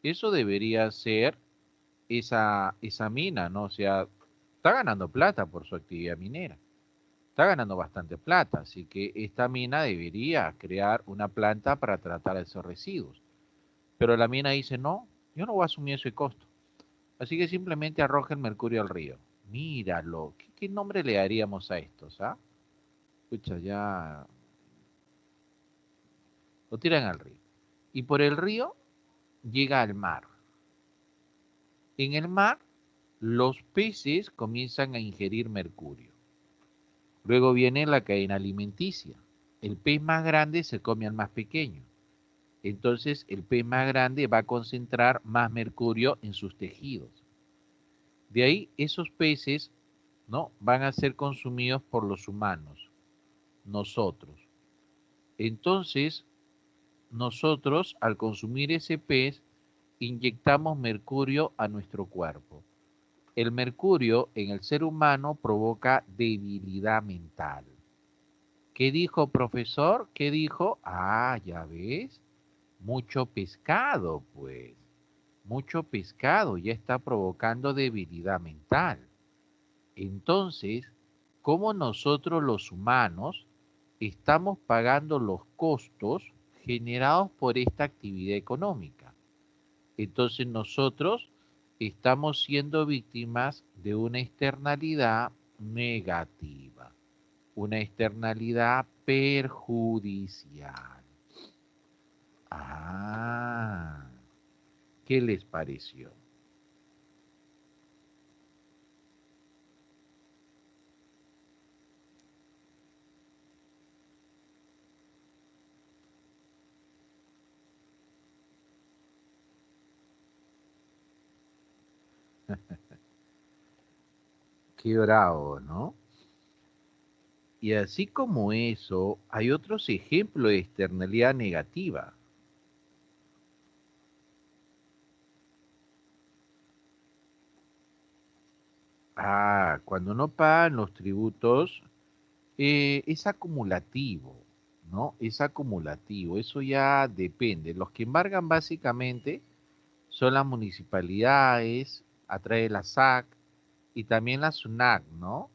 Eso debería ser esa mina, ¿no? O sea, está ganando plata por su actividad minera. Está ganando bastante plata, así que esta mina debería crear una planta para tratar esos residuos. Pero la mina dice, no, yo no voy a asumir ese costo. Así que simplemente arroja el mercurio al río. Míralo, ¿qué nombre le daríamos a estos, ah? Escucha, ya lo tiran al río. Y por el río llega al mar. En el mar, los peces comienzan a ingerir mercurio. Luego viene la cadena alimenticia. El pez más grande se come al más pequeño. Entonces el pez más grande va a concentrar más mercurio en sus tejidos. De ahí esos peces, ¿no?, van a ser consumidos por los humanos, nosotros. Entonces, nosotros al consumir ese pez, inyectamos mercurio a nuestro cuerpo. El mercurio en el ser humano provoca debilidad mental. ¿Qué dijo, profesor? ¿Qué dijo? Ah, ya ves, mucho pescado, pues. Mucho pescado ya está provocando debilidad mental. Entonces, ¿cómo nosotros los humanos estamos pagando los costos generados por esta actividad económica? Entonces nosotros estamos siendo víctimas de una externalidad negativa, una externalidad perjudicial. Ah, ¿qué les pareció? Qué bravo, ¿no? Y así como eso, hay otros ejemplos de externalidad negativa. Ah, cuando no pagan los tributos, es acumulativo, ¿no? Es acumulativo, eso ya depende. Los que embargan básicamente son las municipalidades, a través de la SAC y también la SUNAC, ¿no?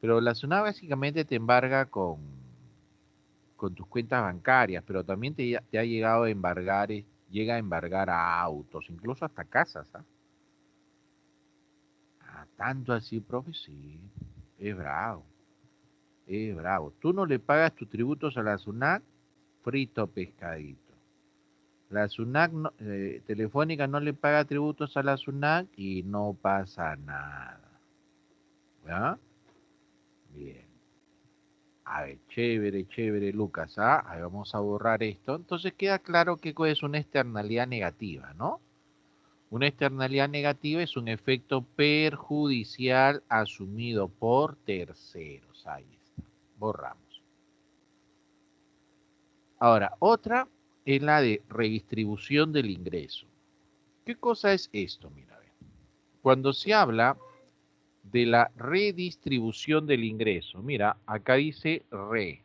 Pero la SUNAC básicamente te embarga con tus cuentas bancarias, pero también te ha llegado a embargar, llega a embargar a autos, incluso hasta casas, ¿ah? Ah, tanto así, profe, sí, es bravo, es bravo. Tú no le pagas tus tributos a la SUNAC, frito pescadito. La SUNAC Telefónica no le paga tributos a la SUNAC y no pasa nada. ¿Ya? Bien. A ver, chévere, chévere, Lucas, ¿ah? Ahí vamos a borrar esto. Entonces queda claro que es una externalidad negativa, ¿no? Una externalidad negativa es un efecto perjudicial asumido por terceros. Ahí está. Borramos. Ahora, otra es la de redistribución del ingreso. ¿Qué cosa es esto? Mira, a ver. Cuando se habla de la redistribución del ingreso, mira, acá dice re.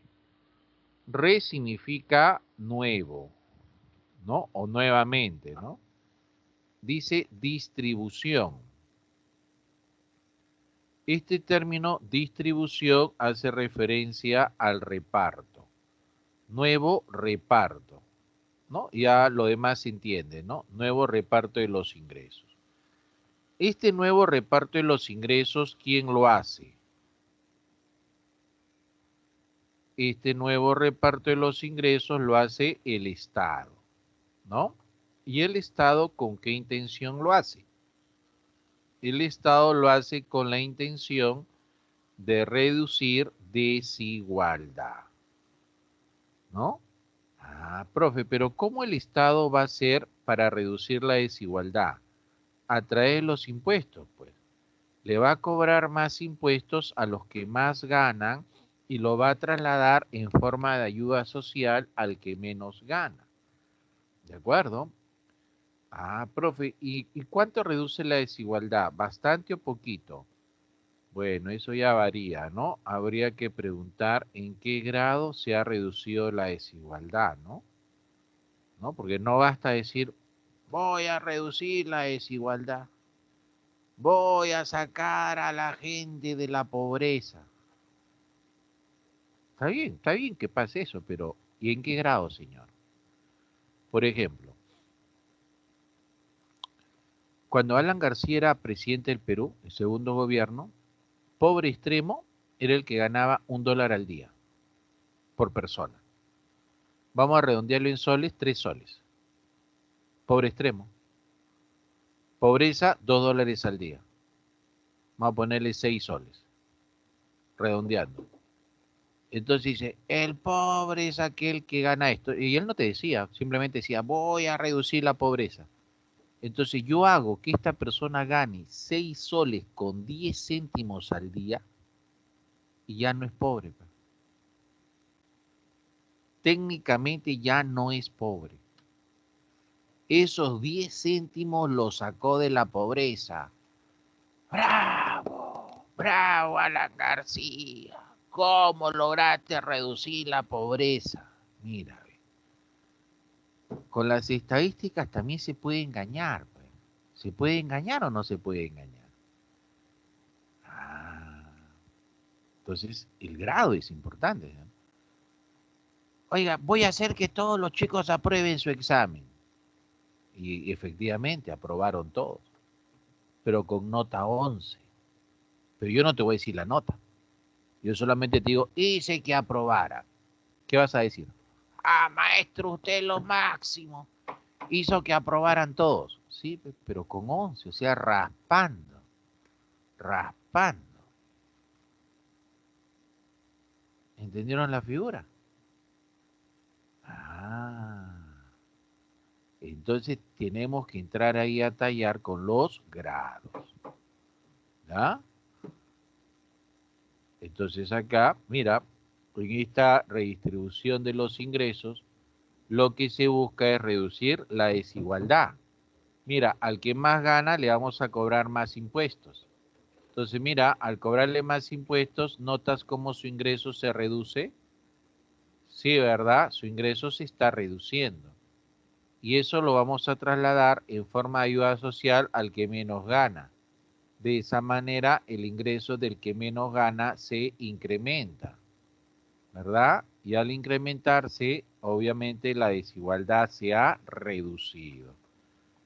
Re significa nuevo, ¿no? O nuevamente, ¿no? Dice distribución. Este término distribución hace referencia al reparto. Nuevo reparto, ¿no? Ya lo demás se entiende, ¿no? Nuevo reparto de los ingresos. Este nuevo reparto de los ingresos, ¿quién lo hace? Este nuevo reparto de los ingresos lo hace el Estado, ¿no? ¿Y el Estado con qué intención lo hace? El Estado lo hace con la intención de reducir desigualdad, ¿no? Ah, profe, pero ¿cómo el Estado va a hacer para reducir la desigualdad? A través de los impuestos, pues. Le va a cobrar más impuestos a los que más ganan y lo va a trasladar en forma de ayuda social al que menos gana. ¿De acuerdo? Ah, profe, ¿y cuánto reduce la desigualdad? ¿Bastante o poquito? Bueno, eso ya varía, ¿no? Habría que preguntar en qué grado se ha reducido la desigualdad, ¿no? ¿No? Porque no basta decir, voy a reducir la desigualdad, voy a sacar a la gente de la pobreza. Está bien que pase eso, pero ¿y en qué grado, señor? Por ejemplo, cuando Alan García era presidente del Perú, el segundo gobierno, pobre extremo era el que ganaba $1 al día por persona. Vamos a redondearlo en soles, 3 soles. Pobre extremo. Pobreza, $2 al día. Vamos a ponerle 6 soles. redondeando. Entonces dice, el pobre es aquel que gana esto. Y él no te decía, simplemente decía, voy a reducir la pobreza. Entonces yo hago que esta persona gane 6 soles con 10 céntimos al día y ya no es pobre. Técnicamente ya no es pobre. Esos 10 céntimos los sacó de la pobreza. ¡Bravo! ¡Bravo, Alan García! ¿Cómo lograste reducir la pobreza? Mira, con las estadísticas también se puede engañar. Pues. ¿Se puede engañar o no se puede engañar? Ah, entonces el grado es importante. ¿No? Oiga, voy a hacer que todos los chicos aprueben su examen. Y efectivamente aprobaron todos, pero con nota 11. Pero yo no te voy a decir la nota. Yo solamente te digo, hice que aprobara. ¿Qué vas a decir? Ah, maestro, usted es lo máximo. Hizo que aprobaran todos. Sí, pero con 11, o sea, raspando. Raspando. ¿Entendieron la figura? Ah. Entonces tenemos que entrar ahí a tallar con los grados. ¿Ya? Entonces acá, mira, en esta redistribución de los ingresos, lo que se busca es reducir la desigualdad. Mira, al que más gana le vamos a cobrar más impuestos. Entonces, mira, al cobrarle más impuestos, ¿notas cómo su ingreso se reduce? Sí, ¿verdad? Su ingreso se está reduciendo. Y eso lo vamos a trasladar en forma de ayuda social al que menos gana. De esa manera, el ingreso del que menos gana se incrementa, ¿verdad? Y al incrementarse, obviamente la desigualdad se ha reducido.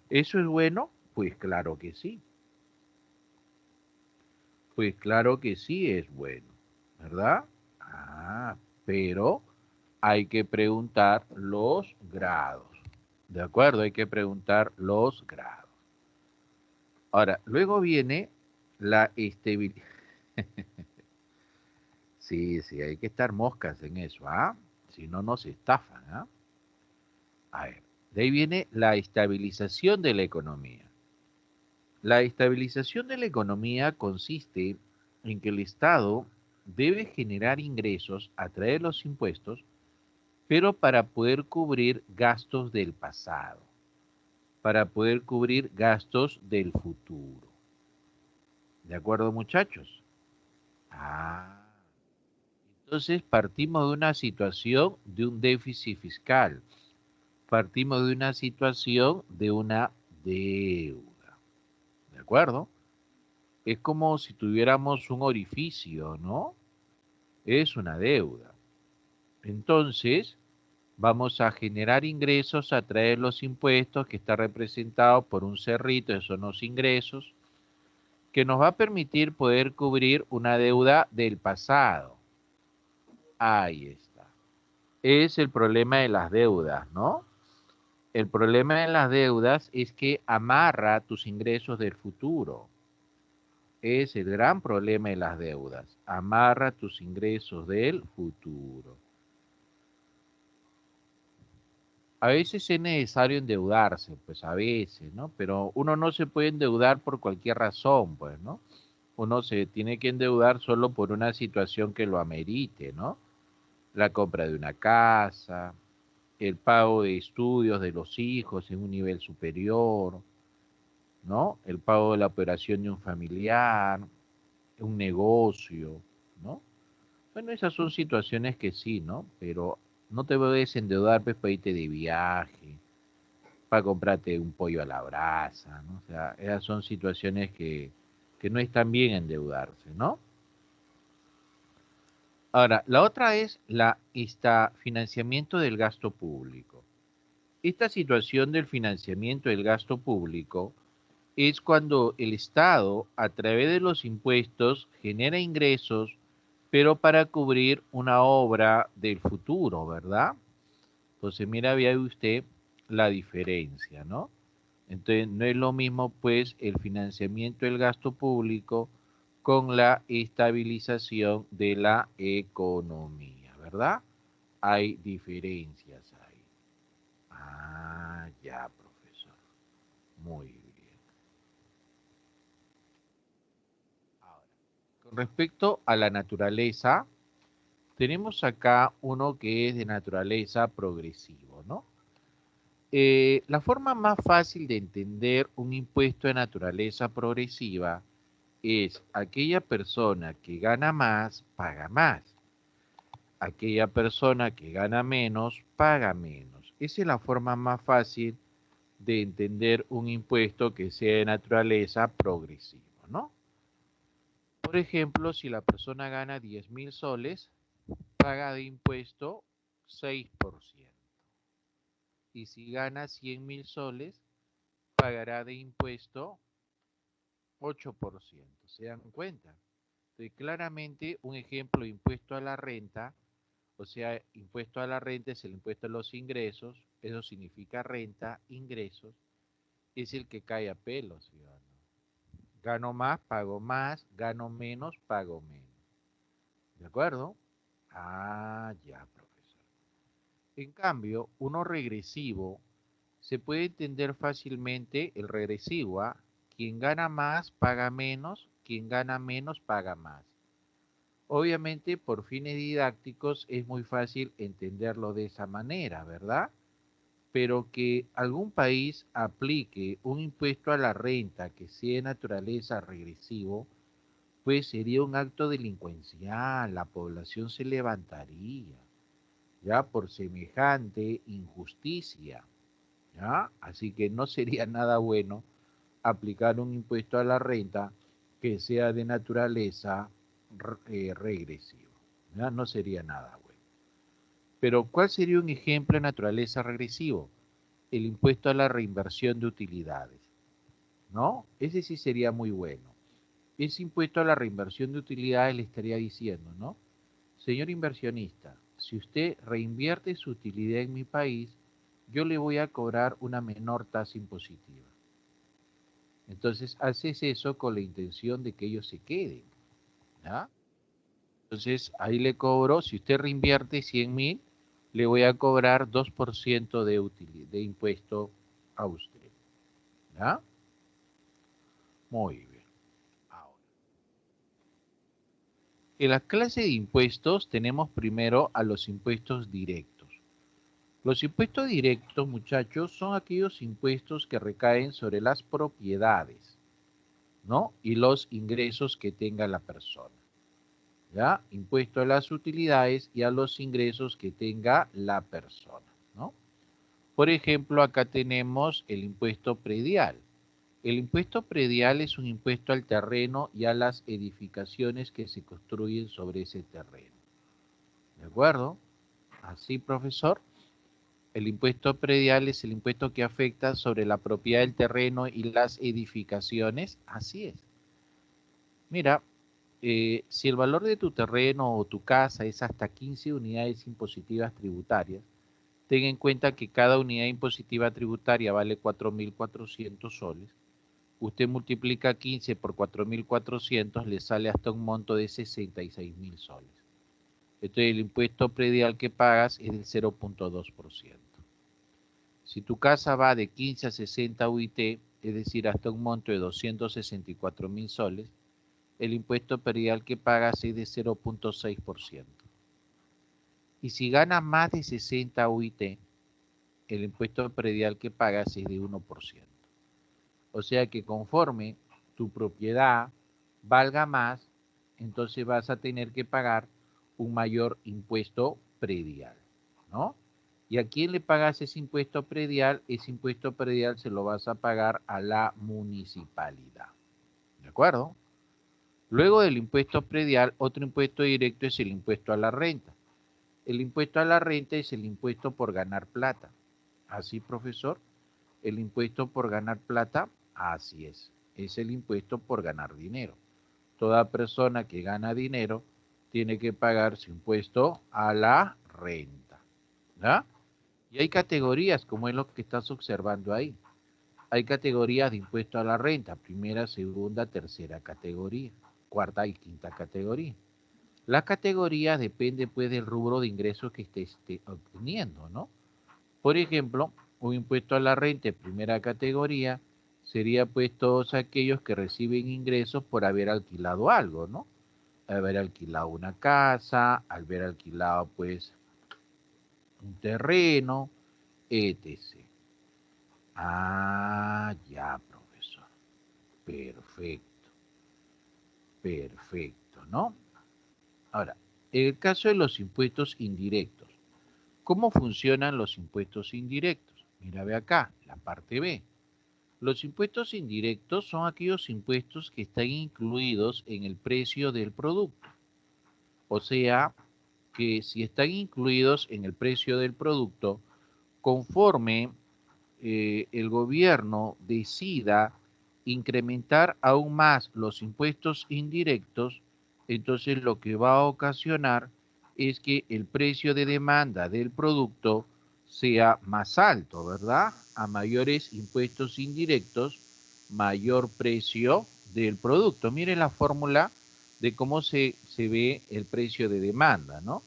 ¿Eso es bueno? Pues claro que sí. Pues claro que sí es bueno, ¿verdad? Ah, pero hay que preguntar los grados. ¿De acuerdo? Hay que preguntar los grados. Ahora, luego viene la estabilidad. Sí, sí, hay que estar moscas en eso, ¿ah? Si no, nos estafan, ¿ah? A ver, de ahí viene la estabilización de la economía. La estabilización de la economía consiste en que el Estado debe generar ingresos a través de los impuestos, pero para poder cubrir gastos del pasado, para poder cubrir gastos del futuro. ¿De acuerdo, muchachos? Ah, entonces partimos de una situación de un déficit fiscal, partimos de una situación de una deuda. ¿De acuerdo? Es como si tuviéramos un orificio, ¿no? Es una deuda. Entonces, vamos a generar ingresos a través de los impuestos que está representado por un cerrito, esos son los ingresos, que nos va a permitir poder cubrir una deuda del pasado. Ahí está. Es el problema de las deudas, ¿no? El problema de las deudas es que amarra tus ingresos del futuro. Es el gran problema de las deudas. Amarra tus ingresos del futuro. A veces es necesario endeudarse, pues a veces, ¿no? Pero uno no se puede endeudar por cualquier razón, pues, ¿no? Uno se tiene que endeudar solo por una situación que lo amerite, ¿no? La compra de una casa, el pago de estudios de los hijos en un nivel superior, ¿no? El pago de la operación de un familiar, un negocio, ¿no? Bueno, esas son situaciones que sí, ¿no? Pero no te puedes endeudar pues, para irte de viaje, para comprarte un pollo a la brasa, ¿no? O sea, esas son situaciones que no están bien endeudarse, ¿no? Ahora, la otra es financiamiento del gasto público. Esta situación del financiamiento del gasto público es cuando el Estado, a través de los impuestos, genera ingresos, pero para cubrir una obra del futuro, ¿verdad? Entonces, mira, vea usted la diferencia, ¿no? Entonces, no es lo mismo, pues, el financiamiento del gasto público con la estabilización de la economía, ¿verdad? Hay diferencias ahí. Ah, ya, profesor. Muy bien. Ahora, con respecto a la naturaleza, tenemos acá uno que es de naturaleza progresivo, ¿no? La forma más fácil de entender un impuesto de naturaleza progresiva es aquella persona que gana más, paga más. Aquella persona que gana menos, paga menos. Esa es la forma más fácil de entender un impuesto que sea de naturaleza progresiva, ¿no? Por ejemplo, si la persona gana 10.000 soles, paga de impuesto 6%. Y si gana 100.000 soles, pagará de impuesto 8%. ¿Se dan cuenta? Entonces, claramente un ejemplo de impuesto a la renta, o sea, impuesto a la renta es el impuesto a los ingresos, eso significa renta, ingresos, es el que cae a pelo, ciudadano. Gano más, gano menos, pago menos. ¿De acuerdo? Ah, ya, profesor. En cambio, uno regresivo se puede entender fácilmente el regresivo, ¿ah? Quien gana más paga menos, quien gana menos paga más. Obviamente, por fines didácticos es muy fácil entenderlo de esa manera, ¿verdad? Pero que algún país aplique un impuesto a la renta que sea de naturaleza regresivo, pues sería un acto delincuencial, la población se levantaría, ¿ya? Por semejante injusticia, ¿ya? Así que no sería nada bueno aplicar un impuesto a la renta que sea de naturaleza regresiva, ¿ya? No sería nada bueno. Pero, ¿cuál sería un ejemplo de naturaleza regresivo? El impuesto a la reinversión de utilidades, ¿no? Ese sí sería muy bueno. Ese impuesto a la reinversión de utilidades le estaría diciendo, ¿no? Señor inversionista, si usted reinvierte su utilidad en mi país, yo le voy a cobrar una menor tasa impositiva. Entonces, haces eso con la intención de que ellos se queden, ¿ya? Entonces, ahí le cobro, si usted reinvierte 100.000, le voy a cobrar 2% de impuesto a usted, ¿ya? Muy bien. Ahora, en la clase de impuestos tenemos primero a los impuestos directos. Los impuestos directos, muchachos, son aquellos impuestos que recaen sobre las propiedades, ¿no? Y los ingresos que tenga la persona, ¿ya? Impuesto a las utilidades y a los ingresos que tenga la persona, ¿no? Por ejemplo, acá tenemos el impuesto predial. El impuesto predial es un impuesto al terreno y a las edificaciones que se construyen sobre ese terreno. ¿De acuerdo? Así, profesor. El impuesto predial es el impuesto que afecta sobre la propiedad del terreno y las edificaciones. Así es. Mira, si el valor de tu terreno o tu casa es hasta 15 unidades impositivas tributarias, ten en cuenta que cada unidad impositiva tributaria vale 4.400 soles. Usted multiplica 15 por 4.400, le sale hasta un monto de 66.000 soles. Entonces el impuesto predial que pagas es del 0.2%. Si tu casa va de 15 a 60 UIT, es decir, hasta un monto de 264.000 soles, el impuesto predial que pagas es de 0.6%. Y si ganas más de 60 UIT, el impuesto predial que pagas es de 1%. O sea que conforme tu propiedad valga más, entonces vas a tener que pagar un mayor impuesto predial, ¿no? ¿Y a quién le pagas ese impuesto predial? Ese impuesto predial se lo vas a pagar a la municipalidad, ¿de acuerdo? Luego del impuesto predial, otro impuesto directo es el impuesto a la renta. El impuesto a la renta es el impuesto por ganar plata. ¿Así, profesor? El impuesto por ganar plata, así es el impuesto por ganar dinero. Toda persona que gana dinero tiene que pagar su impuesto a la renta, ¿ya? Y hay categorías, como es lo que estás observando ahí. Hay categorías de impuesto a la renta, primera, segunda, tercera categoría. cuarta y quinta categoría. La categoría depende pues del rubro de ingresos que esté obteniendo, ¿no? Por ejemplo, un impuesto a la renta de primera categoría sería pues todos aquellos que reciben ingresos por haber alquilado algo, ¿no? Haber alquilado una casa, haber alquilado pues un terreno, etc. Ah, ya, profesor. Perfecto, perfecto, ¿no? Ahora, en el caso de los impuestos indirectos, ¿cómo funcionan los impuestos indirectos? Mira, ve acá, la parte B. Los impuestos indirectos son aquellos impuestos que están incluidos en el precio del producto. O sea, que si están incluidos en el precio del producto, conforme el gobierno decida incrementar aún más los impuestos indirectos, entonces lo que va a ocasionar es que el precio de demanda del producto sea más alto, ¿verdad? A mayores impuestos indirectos, mayor precio del producto. Miren la fórmula de cómo se ve el precio de demanda, ¿no?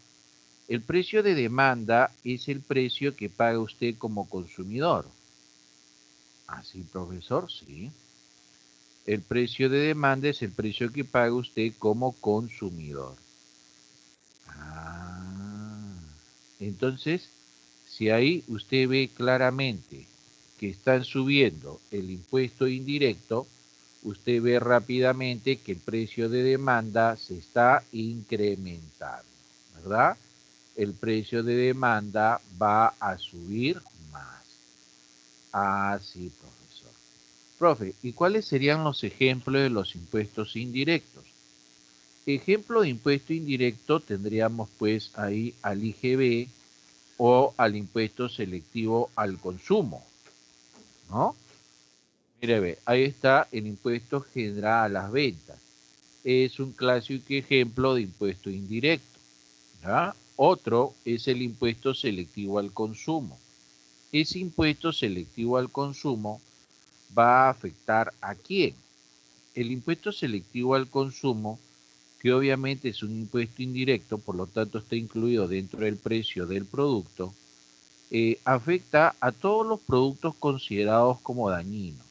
El precio de demanda es el precio que paga usted como consumidor. ¿Así, profesor? Sí. El precio de demanda es el precio que paga usted como consumidor. Ah. Entonces, si ahí usted ve claramente que están subiendo el impuesto indirecto, usted ve rápidamente que el precio de demanda se está incrementando, ¿verdad? El precio de demanda va a subir más. Ah, sí, profesor. Profe, ¿y cuáles serían los ejemplos de los impuestos indirectos? Ejemplo de impuesto indirecto tendríamos pues ahí al IGB o al impuesto selectivo al consumo, ¿no? Mire, ve, ahí está el impuesto general a las ventas. Es un clásico ejemplo de impuesto indirecto, ¿ya? Otro es el impuesto selectivo al consumo. Ese impuesto selectivo al consumo va a afectar ¿a quién? El impuesto selectivo al consumo, que obviamente es un impuesto indirecto, por lo tanto está incluido dentro del precio del producto, afecta a todos los productos considerados como dañinos,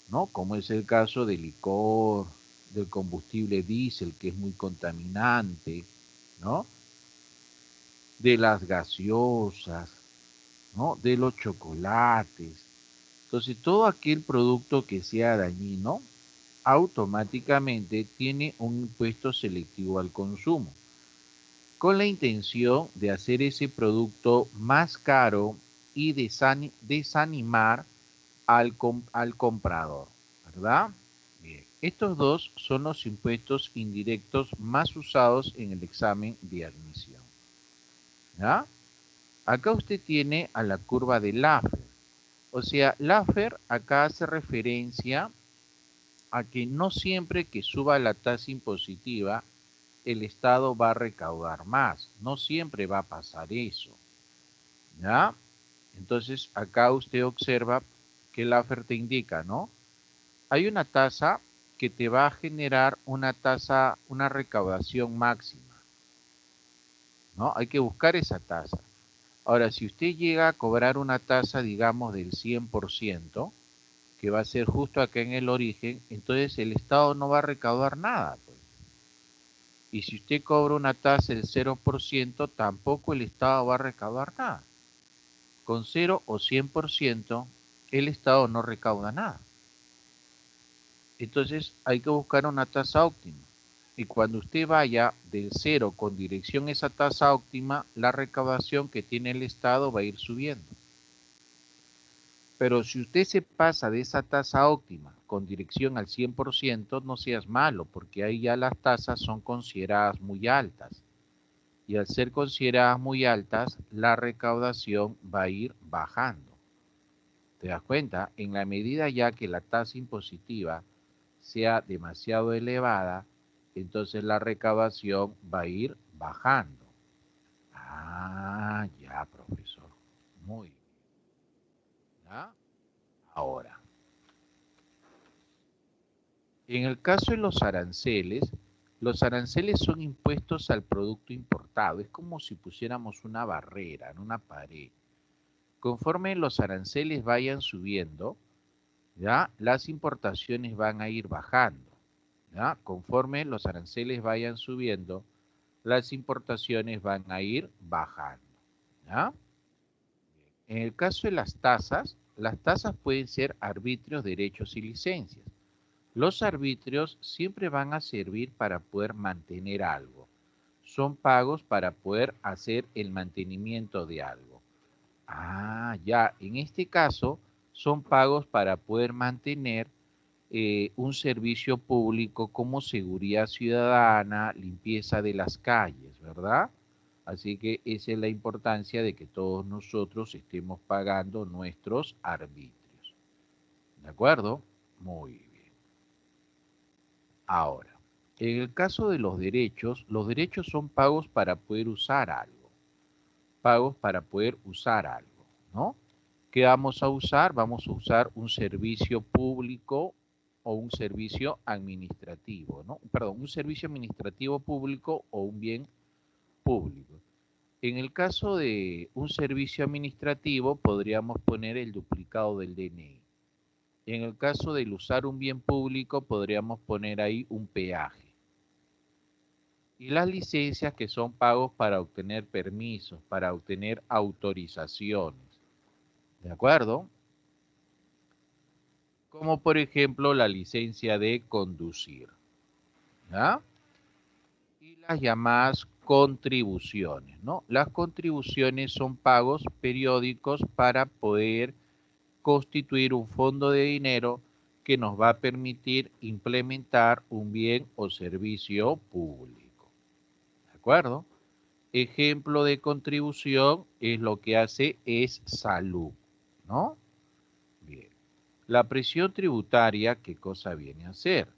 ¿no? Como es el caso del licor, del combustible diésel, que es muy contaminante, ¿no? De las gaseosas, ¿no? De los chocolates. Entonces, todo aquel producto que sea dañino, automáticamente tiene un impuesto selectivo al consumo, con la intención de hacer ese producto más caro y desanimar al comprador, ¿verdad? Bien, estos dos son los impuestos indirectos más usados en el examen de admisión, ¿ya? Acá usted tiene a la curva de Laffer. O sea, Laffer acá hace referencia a que no siempre que suba la tasa impositiva, el Estado va a recaudar más. No siempre va a pasar eso, ¿ya? Entonces, acá usted observa que Laffer te indica, ¿no? Hay una tasa que te va a generar una recaudación máxima, ¿no? Hay que buscar esa tasa. Ahora, si usted llega a cobrar una tasa, digamos, del 100%, que va a ser justo acá en el origen, entonces el Estado no va a recaudar nada, pues. Y si usted cobra una tasa del 0%, tampoco el Estado va a recaudar nada. Con 0 o 100%, el Estado no recauda nada. Entonces hay que buscar una tasa óptima. Y cuando usted vaya del 0 con dirección a esa tasa óptima, la recaudación que tiene el Estado va a ir subiendo. Pero si usted se pasa de esa tasa óptima con dirección al 100%, no seas malo, porque ahí ya las tasas son consideradas muy altas. Y al ser consideradas muy altas, la recaudación va a ir bajando. ¿Te das cuenta? En la medida ya que la tasa impositiva sea demasiado elevada, entonces la recaudación va a ir bajando. Ah, ya, profesor. Muy bien. ¿Ya? Ahora, En el caso de los aranceles son impuestos al producto importado. Es como si pusiéramos una barrera en una pared. Conforme los aranceles vayan subiendo, ¿ya? Las importaciones van a ir bajando, ¿ya? Conforme los aranceles vayan subiendo, las importaciones van a ir bajando, ¿ya? En el caso de las tasas pueden ser arbitrios, derechos y licencias. Los arbitrios siempre van a servir para poder mantener algo. Son pagos para poder hacer el mantenimiento de algo. Ah, ya, en este caso son pagos para poder mantener un servicio público como seguridad ciudadana, limpieza de las calles, ¿verdad? Así que esa es la importancia de que todos nosotros estemos pagando nuestros arbitrios. ¿De acuerdo? Muy bien. Ahora, en el caso de los derechos son pagos para poder usar algo. Pagos para poder usar algo, ¿no? ¿Qué vamos a usar? Vamos a usar un servicio público o un servicio administrativo, ¿no? Perdón, un servicio administrativo público o un bien público. En el caso de un servicio administrativo podríamos poner el duplicado del DNI. En el caso de usar un bien público podríamos poner ahí un peaje. Y las licencias que son pagos para obtener permisos, para obtener autorizaciones. ¿De acuerdo? Como por ejemplo la licencia de conducir, ¿ya? Y las llamadas contribuciones, ¿no? Las contribuciones son pagos periódicos para poder constituir un fondo de dinero que nos va a permitir implementar un bien o servicio público. ¿De acuerdo? Ejemplo de contribución es lo que hace es salud, ¿no? Bien. La presión tributaria, ¿qué cosa viene a ser?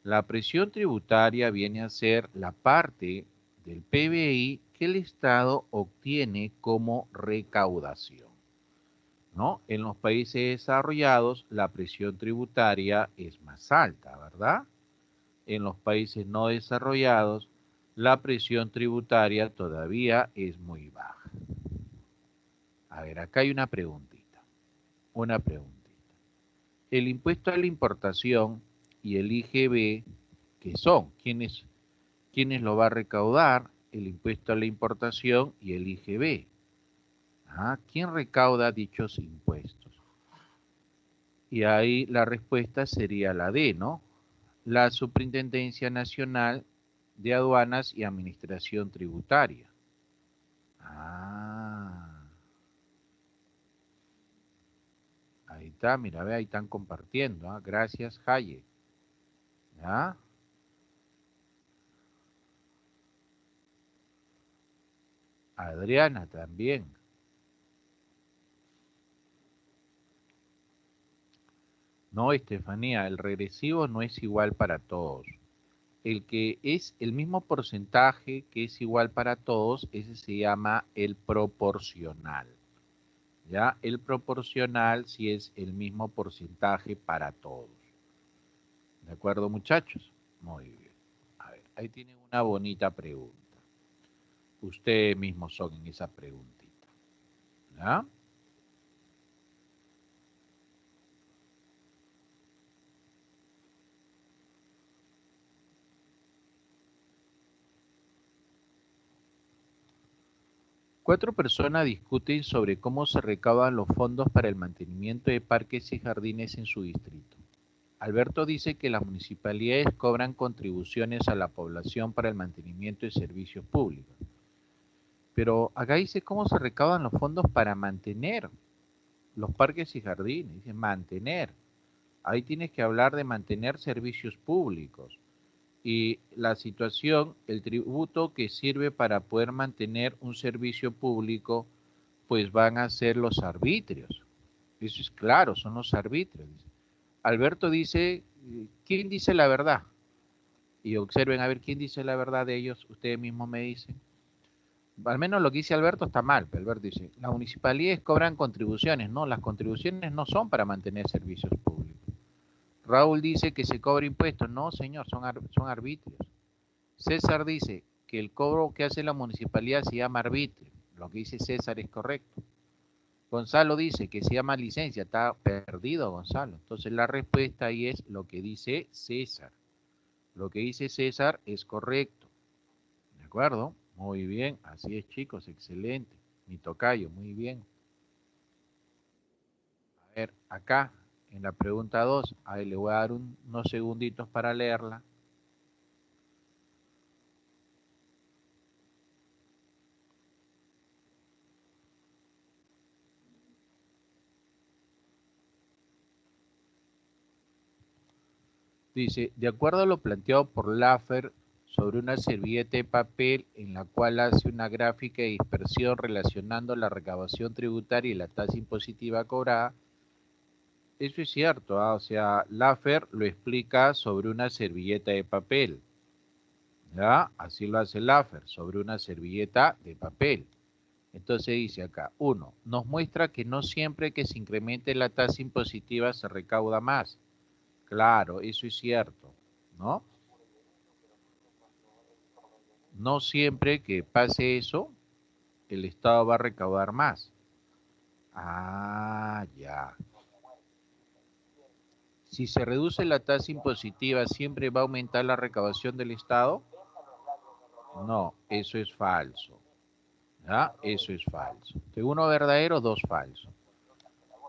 La presión tributaria viene a ser la parte del PBI que el Estado obtiene como recaudación, ¿no? En los países desarrollados la presión tributaria es más alta, ¿verdad? En los países no desarrollados la presión tributaria todavía es muy baja. A ver, acá hay una preguntita. El impuesto a la importación y el IGB, ¿qué son? ¿Quiénes lo va a recaudar? El impuesto a la importación y el IGB. ¿Quién recauda dichos impuestos? Y ahí la respuesta sería la D, ¿no? La Superintendencia Nacional de Aduanas y Administración Tributaria. Ahí está, mira, ve, ahí están compartiendo. Gracias, Jaye. ¿Ya? Adriana también. No, Estefanía, el regresivo no es igual para todos. El que es el mismo porcentaje que es igual para todos, ese se llama el proporcional. ¿Ya? El proporcional sí es el mismo porcentaje para todos. ¿De acuerdo, muchachos? Muy bien. A ver, ahí tienen una bonita pregunta. Ustedes mismos son en esa preguntita. ¿Ya? Cuatro personas discuten sobre cómo se recaudan los fondos para el mantenimiento de parques y jardines en su distrito. Alberto dice que las municipalidades cobran contribuciones a la población para el mantenimiento de servicios públicos. Pero acá dice cómo se recaudan los fondos para mantener los parques y jardines. Dice mantener. Ahí tienes que hablar de mantener servicios públicos. Y la situación, el tributo que sirve para poder mantener un servicio público, pues van a ser los arbitrios. Eso es claro, son los arbitrios. Alberto dice, ¿quién dice la verdad? Y observen a ver quién dice la verdad de ellos, ustedes mismos me dicen. Al menos lo que dice Alberto está mal. Alberto dice, las municipalidades cobran contribuciones. No, las contribuciones no son para mantener servicios públicos. Raúl dice que se cobra impuestos. No, señor, son arbitrios. César dice que el cobro que hace la municipalidad se llama arbitrio. Lo que dice César es correcto. Gonzalo dice que se llama licencia. Está perdido, Gonzalo. Entonces la respuesta ahí es lo que dice César. Lo que dice César es correcto. ¿De acuerdo? Muy bien. Así es, chicos. Excelente. Mi tocayo, muy bien. A ver, acá, en la pregunta 2, ahí le voy a dar unos segunditos para leerla. Dice, de acuerdo a lo planteado por Laffer sobre una servilleta de papel en la cual hace una gráfica de dispersión relacionando la recaudación tributaria y la tasa impositiva cobrada, eso es cierto, o sea, Laffer lo explica sobre una servilleta de papel, ¿ya? Así lo hace Laffer, sobre una servilleta de papel. Entonces dice acá, 1, nos muestra que no siempre que se incremente la tasa impositiva se recauda más. Claro, eso es cierto, ¿no? No siempre que pase eso, el Estado va a recaudar más. Ah, ya. Si se reduce la tasa impositiva, ¿siempre va a aumentar la recaudación del Estado? No, eso es falso. ¿Ya? Eso es falso. De uno verdadero, dos falso.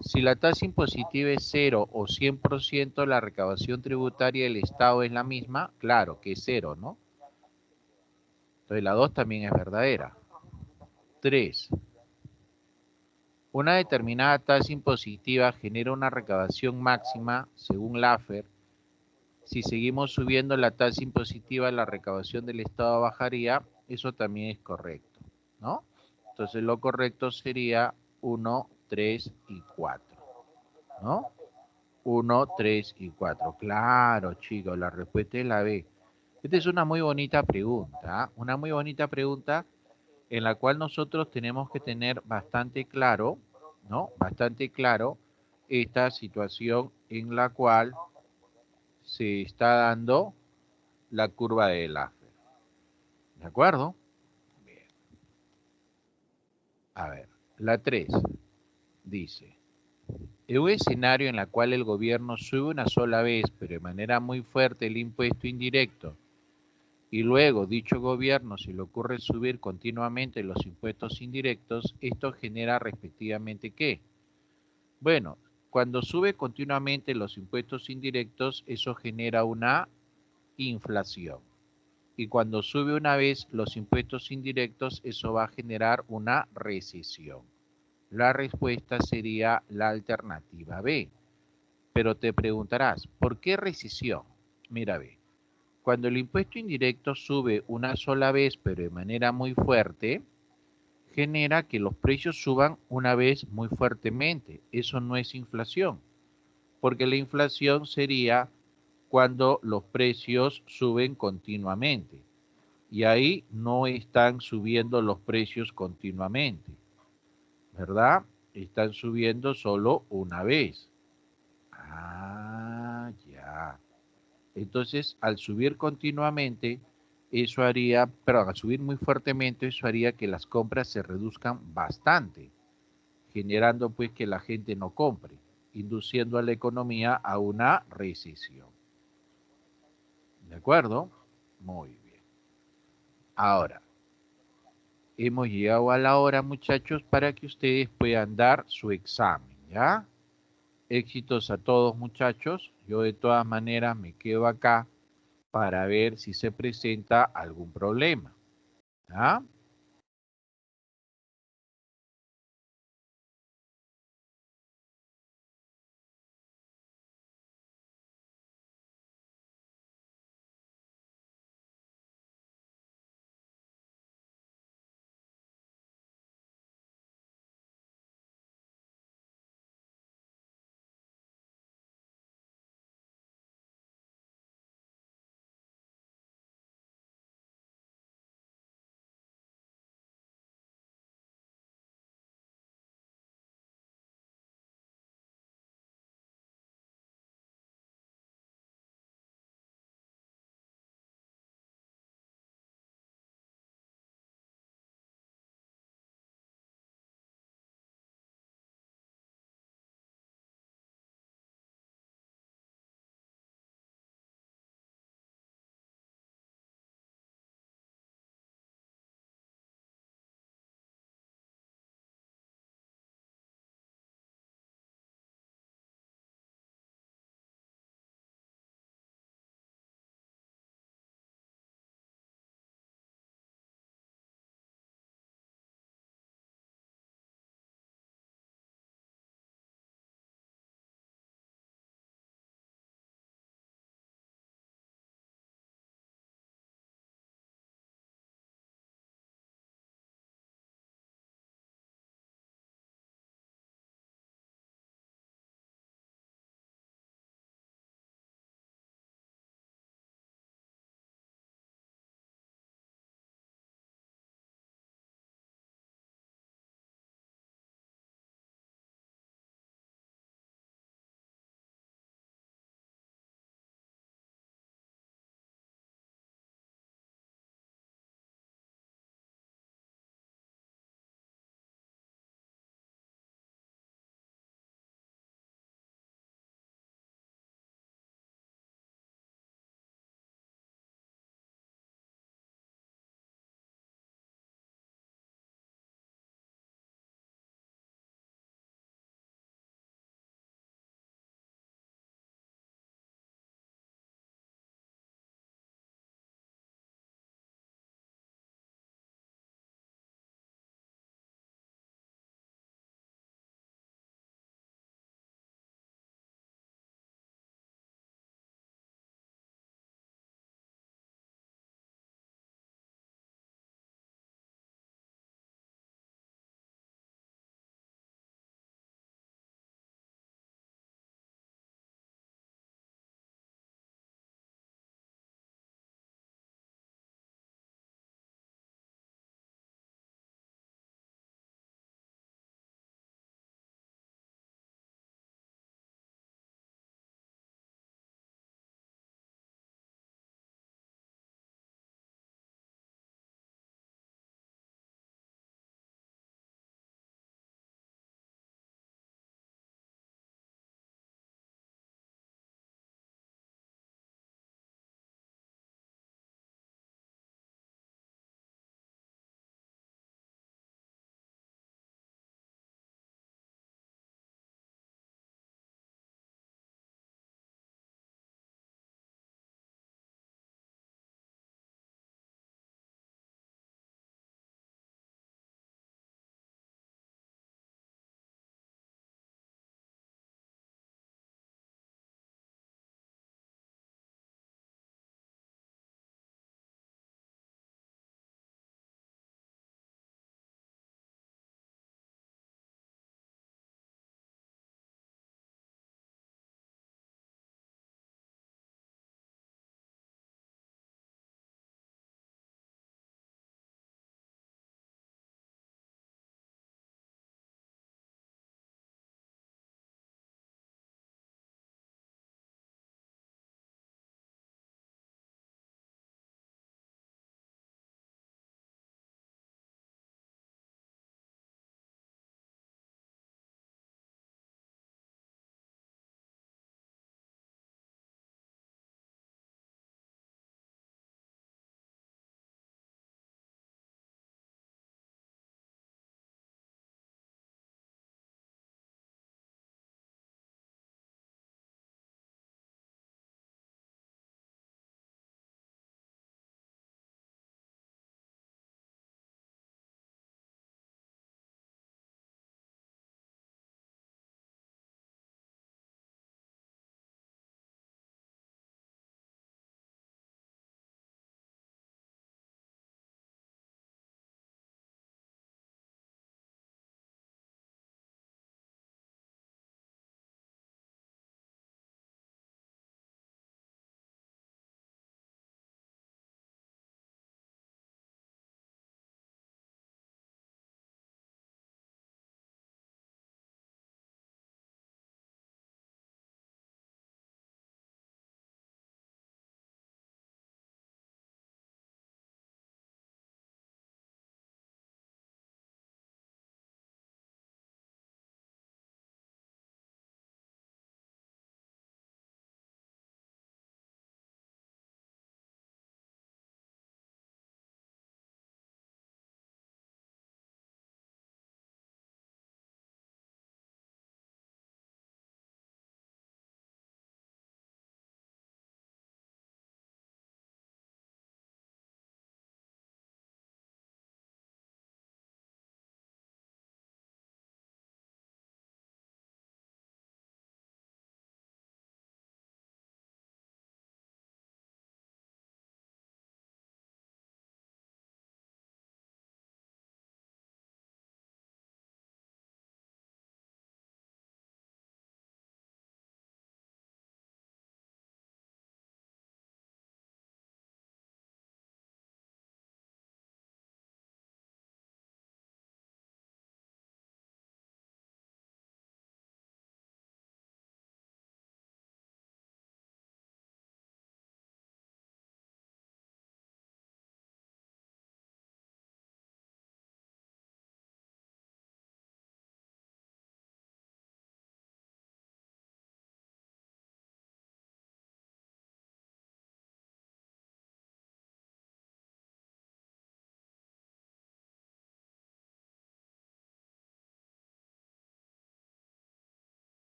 Si la tasa impositiva es 0 o 100%, la recaudación tributaria del Estado es la misma, claro que es 0, ¿no? Entonces la 2 también es verdadera. 3. Una determinada tasa impositiva genera una recaudación máxima, según Laffer. Si seguimos subiendo la tasa impositiva, la recaudación del Estado bajaría. Eso también es correcto, ¿no? Entonces lo correcto sería 1, 3 y 4, ¿no? 1, 3 y 4. Claro, chicos, la respuesta es la B. Esta es una muy bonita pregunta, ¿eh? Una muy bonita pregunta en la cual nosotros tenemos que tener bastante claro, ¿no? Bastante claro esta situación en la cual se está dando la curva de Laffer. ¿De acuerdo? Bien. A ver, la 3 dice, en un escenario en el cual el gobierno sube una sola vez, pero de manera muy fuerte, el impuesto indirecto, y luego dicho gobierno se le ocurre subir continuamente los impuestos indirectos, esto genera respectivamente ¿qué? Bueno, cuando sube continuamente los impuestos indirectos, eso genera una inflación. Y cuando sube una vez los impuestos indirectos, eso va a generar una recesión. La respuesta sería la alternativa B. Pero te preguntarás, ¿por qué recesión? Mira, ve, cuando el impuesto indirecto sube una sola vez, pero de manera muy fuerte, genera que los precios suban una vez muy fuertemente. Eso no es inflación, porque la inflación sería cuando los precios suben continuamente. Y ahí no están subiendo los precios continuamente, ¿verdad? Están subiendo solo una vez. Ah, ya. Entonces, al subir continuamente, eso haría, perdón, al subir muy fuertemente, eso haría que las compras se reduzcan bastante, generando pues que la gente no compre, induciendo a la economía a una recesión. ¿De acuerdo? Muy bien. Ahora, hemos llegado a la hora, muchachos, para que ustedes puedan dar su examen, ¿ya? Éxitos a todos, muchachos. Yo de todas maneras me quedo acá para ver si se presenta algún problema. ¿Ah?